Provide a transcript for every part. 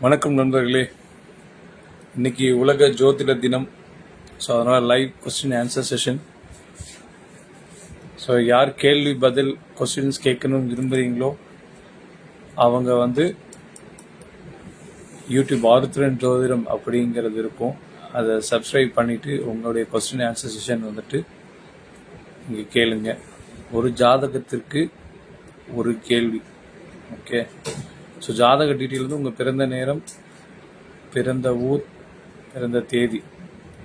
வணக்கம் நண்பர்களே, இன்னைக்கு உலக ஜோதிட தினம். ஸோ அதனால் live question answer session. So யார் கேள்வி பதில் கொஸ்டின்ஸ் கேட்கணும்னு விரும்புகிறீங்களோ அவங்க யூடியூப் ஆருத்ரன் ஜோதிடம் அப்படிங்கிறது இருக்கும், அதை சப்ஸ்கிரைப் பண்ணிவிட்டு உங்களுடைய கொஸ்டின் ஆன்சர் செஷன் இங்கே கேளுங்க. ஒரு ஜாதகத்திற்கு ஒரு கேள்வி. ஓகே, ஸோ ஜாதக டீட்டெயில் உங்கள் பிறந்த நேரம், பிறந்த ஊர், பிறந்த தேதி,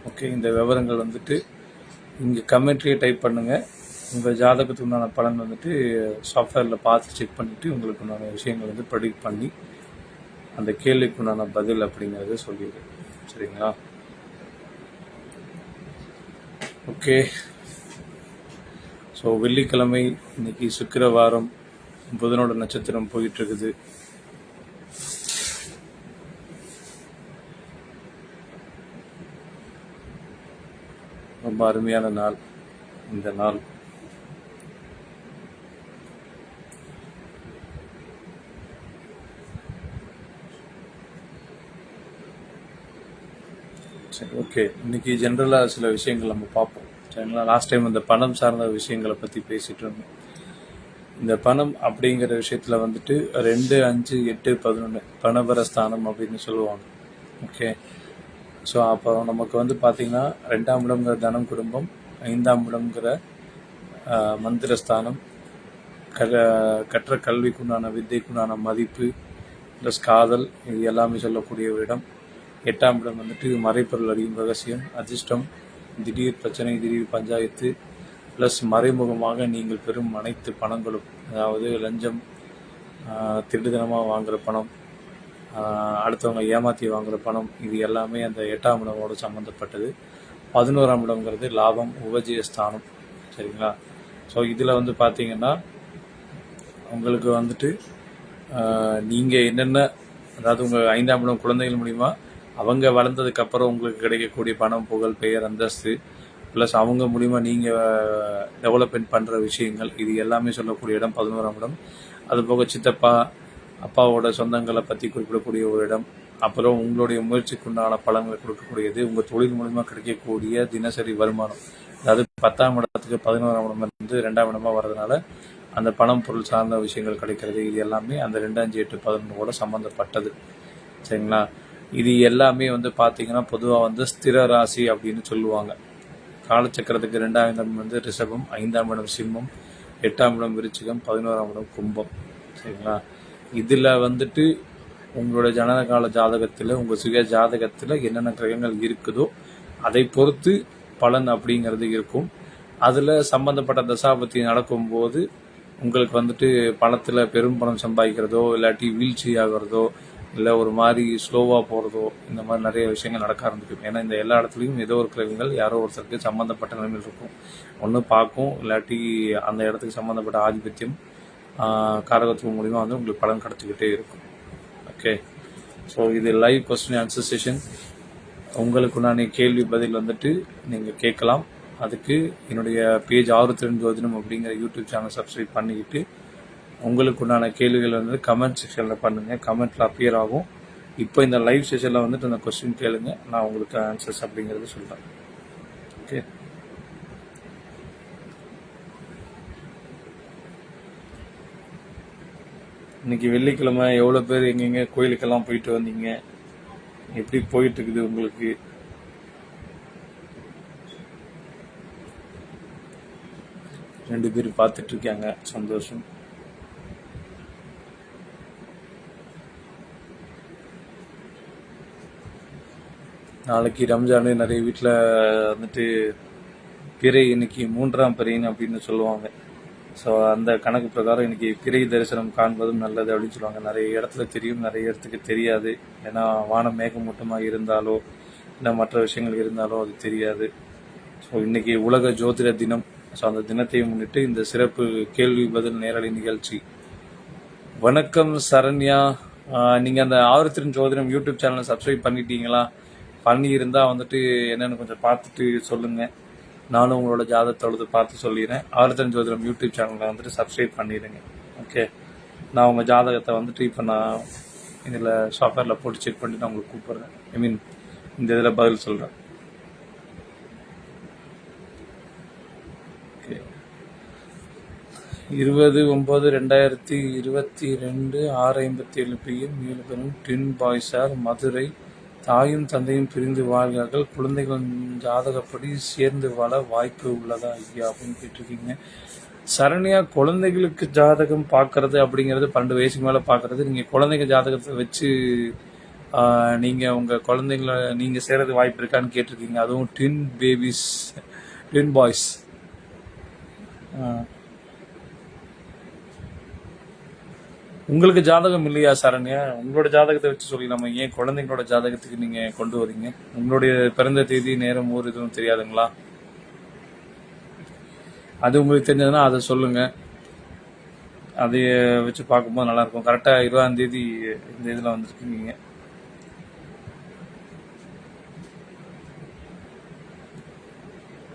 ஓகே, இந்த விவரங்கள் இங்கே கமெண்ட்ரியே டைப் பண்ணுங்கள். உங்கள் ஜாதகத்துக்கு உண்டான பலன் சாஃப்ட்வேரில் பார்த்து செக் பண்ணிவிட்டு உங்களுக்கு உண்டான விஷயங்கள் ப்ரெடிக்ட் பண்ணி அந்த கேள்விக்கு உண்டான பதில் அப்படிங்கிறத சொல்லிடு. சரிங்களா? ஓகே, ஸோ வெள்ளிக்கிழமை, இன்னைக்கு சுக்கிரவாரம், புதனோட நட்சத்திரம் போயிட்டு இருக்குது. ரொம்ப அருமையான நாள் இந்த நாள். சரி, ஓகே, இன்னைக்கு ஜென்ரலாக சில விஷயங்கள் நம்ம பார்ப்போம். சரிங்களா? லாஸ்ட் டைம் இந்த பணம் சார்ந்த விஷயங்களை பற்றி பேசிட்டு இருந்தோம். இந்த பணம் அப்படிங்கிற விஷயத்தில் 2, 5, 8, 11 பணபர ஸ்தானம் அப்படின்னு சொல்லுவாங்க. ஓகே, ஸோ அப்போ நமக்கு பார்த்தீங்கன்னா 2ஆம் இடம்ங்கிற தனம் குடும்பம், 5ஆம் இடம்ங்கிற மந்திரஸ்தானம், கற்ற கல்விக்குண்டான வித்தைக்குண்டான மதிப்பு ப்ளஸ் காதல், இது எல்லாமே சொல்லக்கூடிய ஒரு இடம். 8ஆம் இடம் மறைப்பொருள் அறியும் ரகசியம், அதிர்ஷ்டம், திடீர் பிரச்சனை, திடீர் பஞ்சாயத்து ப்ளஸ் மறைமுகமாக நீங்கள் பெறும் அனைத்து பணங்களும், அதாவது லஞ்சம், திருடுதனமாக வாங்குகிற பணம், அடுத்தவங்க ஏமாற்றி வாங்குகிற பணம், இது எல்லாமே அந்த 8ஆம் இடமோடு சம்மந்தப்பட்டது. 11ஆம் இடம்ங்கிறது லாபம், உபஜயஸ்தானம். சரிங்களா? ஸோ இதில் பார்த்தீங்கன்னா உங்களுக்கு நீங்கள் என்னென்ன, அதாவது உங்கள் 5ஆம் இடம் குழந்தைகள் மூலிமா அவங்க வளர்ந்ததுக்கப்புறம் உங்களுக்கு கிடைக்கக்கூடிய பணம், புகழ், பெயர், அந்தஸ்து ப்ளஸ் அவங்க மூலிமா நீங்கள் டெவலப்மெண்ட் பண்ணுற விஷயங்கள், இது எல்லாமே சொல்லக்கூடிய இடம் 11ஆம் இடம். அதுபோக சித்தப்பா, அப்பாவோட சொந்தங்களை பற்றி குறிப்பிடக்கூடிய ஒரு இடம். அப்புறம் உங்களுடைய முயற்சிக்குண்டான பலன்களை கொடுக்கக்கூடியது, உங்கள் தொழில் மூலிமா கிடைக்கக்கூடிய தினசரி வருமானம். அதாவது 10ஆம் இடத்துக்கு 11ஆம் இடம் 2ஆம் இடமாக வர்றதுனால அந்த பணம், பொருள் சார்ந்த விஷயங்கள் கிடைக்கிறது. இது எல்லாமே அந்த 2, 5, 8, 11 சம்மந்தப்பட்டது. சரிங்களா? இது எல்லாமே பார்த்தீங்கன்னா பொதுவாக ஸ்திர ராசி அப்படின்னு சொல்லுவாங்க. காலச்சக்கரத்துக்கு 2ஆம் இடம் ரிஷபம், 5ஆம் இடம் சிம்மம், 8ஆம் இடம் விருச்சிகம், 11ஆம் இடம் கும்பம். சரிங்களா? இதில் உங்களோட ஜனனகால ஜாதகத்தில், உங்கள் சுய ஜாதகத்தில் என்னென்ன கிரகங்கள் இருக்குதோ அதை பொறுத்து பலன் அப்படிங்கிறது இருக்கும். அதில் சம்பந்தப்பட்ட தசாபத்தி நடக்கும்போது உங்களுக்கு பணத்தில் பெரும் பணம் சம்பாதிக்கிறதோ, இல்லாட்டி வீழ்ச்சி ஆகிறதோ, இல்லை ஒரு மாதிரி ஸ்லோவாக போகிறதோ, இந்த மாதிரி நிறைய விஷயங்கள் நடக்க ஆரம்பிக்கும். ஏன்னா இந்த எல்லா இடத்துலையும் ஏதோ ஒரு கிரகங்கள் யாரோ ஒருத்தருக்கு சம்மந்தப்பட்ட நிலைமையில் இருக்கும். ஒன்று பார்க்கும், இல்லாட்டி அந்த இடத்துக்கு சம்மந்தப்பட்ட ஆதிபத்தியம், காரகத்துவம் மூலிமா உங்களுக்கு பலன் கிடச்சிக்கிட்டே இருக்கும். ஓகே, ஸோ இது லைவ் கொஸ்டின் ஆன்சர் செஷன். உங்களுக்கு நான் கேள்வி பதில் நீங்கள் கேட்கலாம். அதுக்கு என்னுடைய பேஜ் ஆருத்ரன் ஜோதிடம் அப்படிங்கிற யூடியூப் சேனல் சப்ஸ்கிரைப் பண்ணிக்கிட்டு உங்களுக்கு உண்டான கேள்விகள் கமெண்ட் செக்ஷனில் பண்ணுங்கள். கமெண்ட்டில் அப்பியர் ஆகும். இப்போ இந்த லைவ் செஷனில் அந்த கொஸ்டின் கேளுங்க, நான் உங்களுக்கு ஆன்சர்ஸ் அப்படிங்கிறது சொல்கிறேன். ஓகே, இன்னைக்கு வெள்ளிக்கிழமை எவ்வளோ பேர் எங்கெங்க கோயிலுக்கெல்லாம் போயிட்டு வந்தீங்க? எப்படி போயிட்டு இருக்குது உங்களுக்கு? ரெண்டு பேர் பார்த்துட்டு இருக்காங்க, சந்தோஷம். நாளைக்கு ரம்ஜானு, நிறைய வீட்டில் பிறை இன்னைக்கு 3ஆம் பிறைன்னு அப்படின்னு சொல்லுவாங்க. ஸோ அந்த கணக்கு பிரகாரம் இன்னைக்கு பிறை தரிசனம் காண்பதும் நல்லது அப்படின்னு சொல்லுவாங்க. நிறைய இடத்துல தெரியும், நிறைய இடத்துக்கு தெரியாது. ஏன்னா வானம் மேகமூட்டமாக இருந்தாலோ இல்லை மற்ற விஷயங்கள் இருந்தாலோ அது தெரியாது. ஸோ இன்னைக்கு உலக ஜோதிட தினம். ஸோ அந்த தினத்தை முன்னிட்டு இந்த சிறப்பு கேள்வி பதில் நேரடி நிகழ்ச்சி. வணக்கம் சரண்யா, நீங்கள் அந்த ஆருத்ரன் ஜோதிடம் யூடியூப் சேனலை சப்ஸ்கிரைப் பண்ணிட்டீங்களா? பண்ணியிருந்தால் என்னென்னு கொஞ்சம் பார்த்துட்டு சொல்லுங்கள். நானும் உங்களோட ஜாதகத்தோடு பார்த்து சொல்லிடுறேன். ஆருத்ரன் ஜோதிடம் யூடியூப் சேனலில் சப்ஸ்கிரைப் பண்ணிடுங்க. ஓகே, நான் உங்கள் ஜாதகத்தை வந்துட்டு இப்போ நான் இதில் சாஃப்ட்வேரில் போட்டு செக் பண்ணிட்டு நான் உங்களுக்கு கூப்பிட்றேன். ஐ மீன் இந்த இதில் பதில் சொல்கிறேன். ஓகே, 20/9/2022 6:57 PM 7 பேரும் ட்வின் பாய்ஸார், மதுரை. தாயும் தந்தையும் பிரிந்து வாழ்கிறார்கள். குழந்தைகள் ஜாதகப்படி சேர்ந்து வாழ வாய்ப்பு உள்ளதா ஐயா அப்படின்னு கேட்டிருக்கீங்க. சரணியா, குழந்தைகளுக்கு ஜாதகம் பார்க்கறது அப்படிங்கிறது 12 வயசுக்கு மேலே பார்க்கறது. நீங்கள் குழந்தைங்க ஜாதகத்தை வச்சு நீங்கள் உங்கள் குழந்தைங்கள நீங்கள் சேரது வாய்ப்பு இருக்கான்னு கேட்டிருக்கீங்க. அதுவும் ட்வின் பேபிஸ், ட்வின் பாய்ஸ். உங்களுக்கு ஜாதகம் இல்லையா சரண்யா? உங்களோட ஜாதகத்தை வச்சு சொல்லிடலாமா? ஏன் குழந்தைங்களோட ஜாதகத்துக்கு நீங்கள் கொண்டு வரீங்க? உங்களுடைய பிறந்த தேதி, நேரம், ஊர் எதுவும் தெரியாதுங்களா? அது உங்களுக்கு தெரிஞ்சதுன்னா அதை சொல்லுங்கள். அதை வச்சு பார்க்கும்போது நல்லாயிருக்கும். கரெக்டாக 20ஆம் தேதி இந்த இதில் வந்துருக்கீங்க.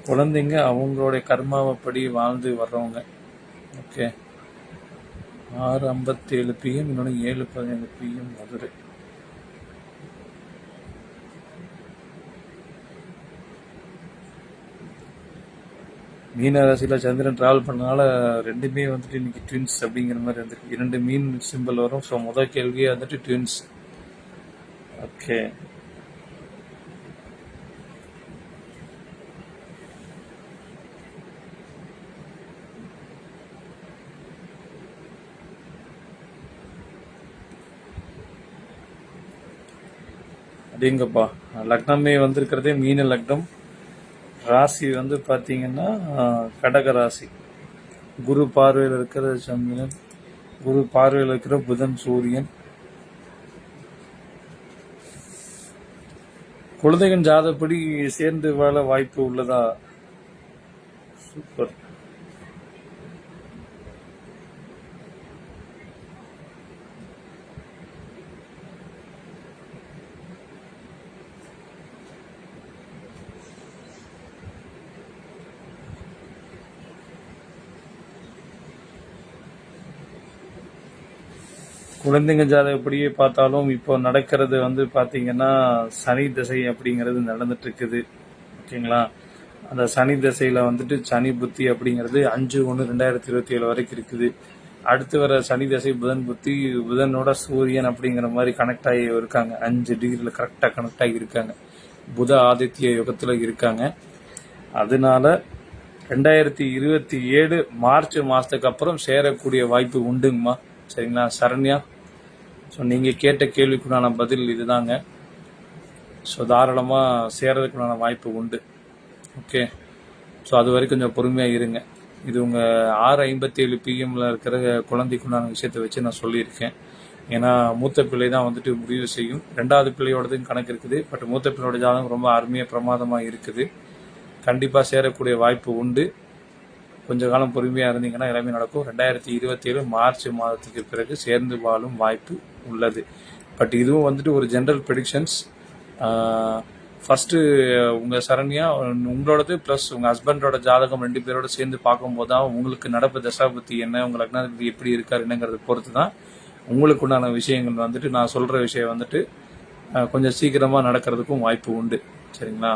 குழந்தைங்க அவங்களுடைய கர்மாவைப்படி வாழ்ந்து வர்றவங்க. ஓகே, 6:57 PM, இன்னொன்று 7:15 PM மதுரை. மீன ராசியில் சந்திரன் டிராவல் பண்ணனால ரெண்டுமே வந்துட்டு இன்னைக்கு ட்வின்ஸ் அப்படிங்கிற மாதிரி வந்துருக்கு. 2 மீன் சிம்பிள் வரும். ஸோ முதல் கேள்வியே வந்துட்டு ட்வின்ஸ். ஓகே, அப்படிங்கப்பா. லக்னமே வந்திருக்கிறதே மீன லக்னம். ராசி வந்து பார்த்தீங்கன்னா கடக ராசி. குரு பார்வையில் இருக்கிற சந்திரன், குரு பார்வையில் இருக்கிற புதன், சூரியன். குழந்தைகள் ஜாதப்படி சேர்ந்து வாழ வாய்ப்பு உள்ளதா? சூப்பர். குழந்தைங்க ஜாதகப்படியே பார்த்தாலும் இப்போ நடக்கிறது வந்து பார்த்தீங்கன்னா சனி திசை அப்படிங்கிறது நடந்துட்டு இருக்குது. ஓகேங்களா? அந்த சனி திசையில் வந்துட்டு சனி புத்தி அப்படிங்கிறது 5/1/2027 வரைக்கும் இருக்குது. அடுத்து வர சனி திசை புதன் புத்தி, புதனோட சூரியன் அப்படிங்கிற மாதிரி கனெக்ட் ஆகி இருக்காங்க. 5 டிகிரியில் கரெக்டாக கனெக்ட் ஆகி இருக்காங்க. புத ஆதித்ய யுகத்தில் இருக்காங்க. அதனால 2027 மார்ச் மாதத்துக்கு அப்புறம் சேரக்கூடிய வாய்ப்பு உண்டுங்கம்மா. சரிங்களா சரண்யா? ஸோ நீங்கள் கேட்ட கேள்விக்குண்டான பதில் இதுதாங்க. ஸோ தாராளமாக சேரதுக்குண்டான வாய்ப்பு உண்டு. ஓகே, ஸோ அது வரைக்கும் கொஞ்சம் பொறுமையாக இருங்க. இது உங்கள் 6:57 PMல இருக்கிற குழந்தைக்குண்டான விஷயத்தை வச்சு நான் சொல்லியிருக்கேன். ஏன்னா மூத்த பிள்ளை தான் வந்துட்டு முடிவு செய்யும். 2வது பிள்ளையோடதும் கணக்கு இருக்குது. பட் மூத்த பிள்ளையோட ஜாதகம் ரொம்ப அருமையாக பிரமாதமாக இருக்குது. கண்டிப்பாக சேரக்கூடிய வாய்ப்பு உண்டு. கொஞ்ச காலம் பொறுமையாக இருந்தீங்கன்னா எல்லாமே நடக்கும். 2027 மார்ச் மாதத்துக்கு பிறகு சேர்ந்து வாழும் வாய்ப்பு உள்ளது. பட் இதுவும் வந்துட்டு ஒரு ஜென்ரல் ப்ரெடிக்ஷன்ஸ். ஃபஸ்ட்டு உங்கள் சரண்யா உங்களோடது ப்ளஸ் உங்கள் ஹஸ்பண்டோட ஜாதகம் 2 பேரோட சேர்ந்து பார்க்கும்போது தான் உங்களுக்கு நடப்பு தசாபுத்தி என்ன, உங்கள் லக்னாதிபதி எப்படி இருக்கார் என்னங்கிறத பொறுத்து தான் உங்களுக்கு உண்டான விஷயங்கள் வந்துட்டு நான் சொல்கிற விஷயம் வந்துட்டு கொஞ்சம் சீக்கிரமாக நடக்கிறதுக்கும் வாய்ப்பு உண்டு. சரிங்களா?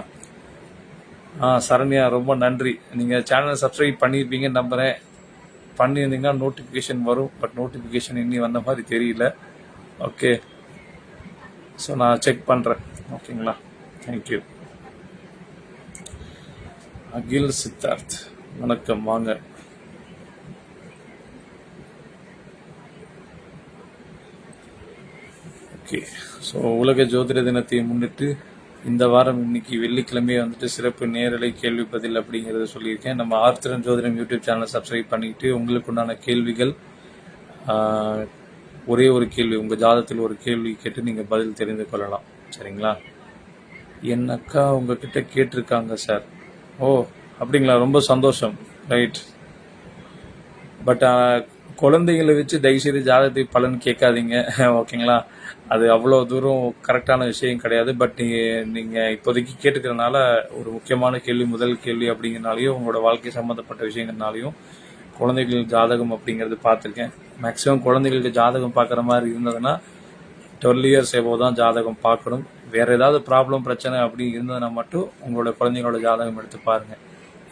சரண்யா ரொம்ப நன்றி. நீங்கள் சேனலை சப்ஸ்கிரைப் பண்ணியிருப்பீங்கன்னு நம்புகிறேன். பண்ணியிருந்தீங்கன்னா நோட்டிஃபிகேஷன் வரும். பட் நோட்டிஃபிகேஷன் இன்னி வந்த மாதிரி தெரியல. ஓகே, ஸோ நான் செக் பண்ணுறேன். ஓகேங்களா? தேங்க்யூ. அகில் சித்தார்த், வணக்கம், வாங்க. ஓகே, ஸோ உலக ஜோதிட தினத்தை முன்னிட்டு இந்த வாரம் இன்னைக்கு வெள்ளிக்கிழமையே வந்துட்டு சிறப்பு நேரலை கேள்வி பதில் அப்படிங்கிறத சொல்லியிருக்கேன். நம்ம ஆர்த்திரன் ஜோதிடம் யூடியூப் சேனலை சப்ஸ்கிரைப் பண்ணிக்கிட்டு உங்களுக்கு உண்டான கேள்விகள், ஒரே ஒரு கேள்வி, உங்கள் ஜாதகத்தில் ஒரு கேள்வி கேட்டு நீங்கள் பதில் தெரிந்து கொள்ளலாம். சரிங்களா? என் அக்கா உங்ககிட்ட கேட்டிருக்காங்க சார். ஓ அப்படிங்களா? ரொம்ப சந்தோஷம். ரைட். பட் குழந்தைகளை வச்சு தயவுசெய்து ஜாதகத்தை பலன் கேட்காதீங்க. ஓகேங்களா? அது அவ்வளோ தூரம் கரெக்டான விஷயம் கிடையாது. பட் நீங்கள் இப்போதைக்கு கேட்டுக்கிறதுனால ஒரு முக்கியமான கேள்வி, முதல் கேள்வி அப்படிங்கிறனாலையும் உங்களோட வாழ்க்கை சம்மந்தப்பட்ட விஷயங்கள்னாலையும் குழந்தைகள் ஜாதகம் அப்படிங்கிறது பார்த்துருக்கேன். மேக்ஸிமம் குழந்தைகளுக்கு ஜாதகம் பார்க்குற மாதிரி இருந்ததுன்னா 12 இயர்ஸ் எபோ தான் ஜாதகம் பார்க்கணும். வேறு ஏதாவது ப்ராப்ளம் பிரச்சனை அப்படி இருந்ததுன்னா மட்டும் உங்களோட குழந்தைங்களோட ஜாதகம் எடுத்து பாருங்கள்.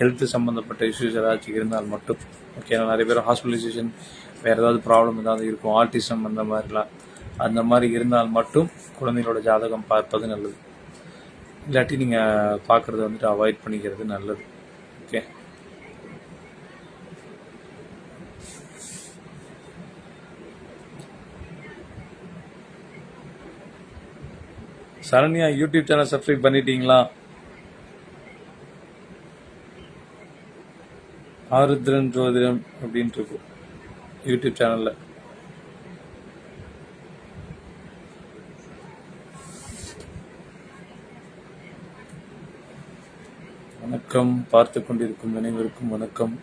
ஹெல்த்து சம்மந்தப்பட்ட இஷ்யூஸ் ஏதாச்சும் இருந்தால் மட்டும். ஓகே, நிறைய பேர் ஹாஸ்பிட்டலைசேஷன் வேறு ஏதாவது ப்ராப்ளம் ஏதாவது இருக்கும், ஆர்டிசம் அந்த மாதிரிலாம், அந்த மாதிரி இருந்தால் மட்டும் குழந்தைங்களோட ஜாதகம் பார்ப்பது நல்லது. இல்லாட்டி நீங்கள் பார்க்குறத வந்துட்டு அவாய்ட் பண்ணிக்கிறது நல்லது. Okay, Saranya YouTube channel subscribe பண்ணிட்டீங்களா? ஆருத்ரன் ஜோதிடம் அப்படின்ட்டு இருக்கும் யூடியூப் சேனலில். வணக்கம், பார்த்து கொண்டிருக்கும் அனைவருக்கும் வணக்கம்.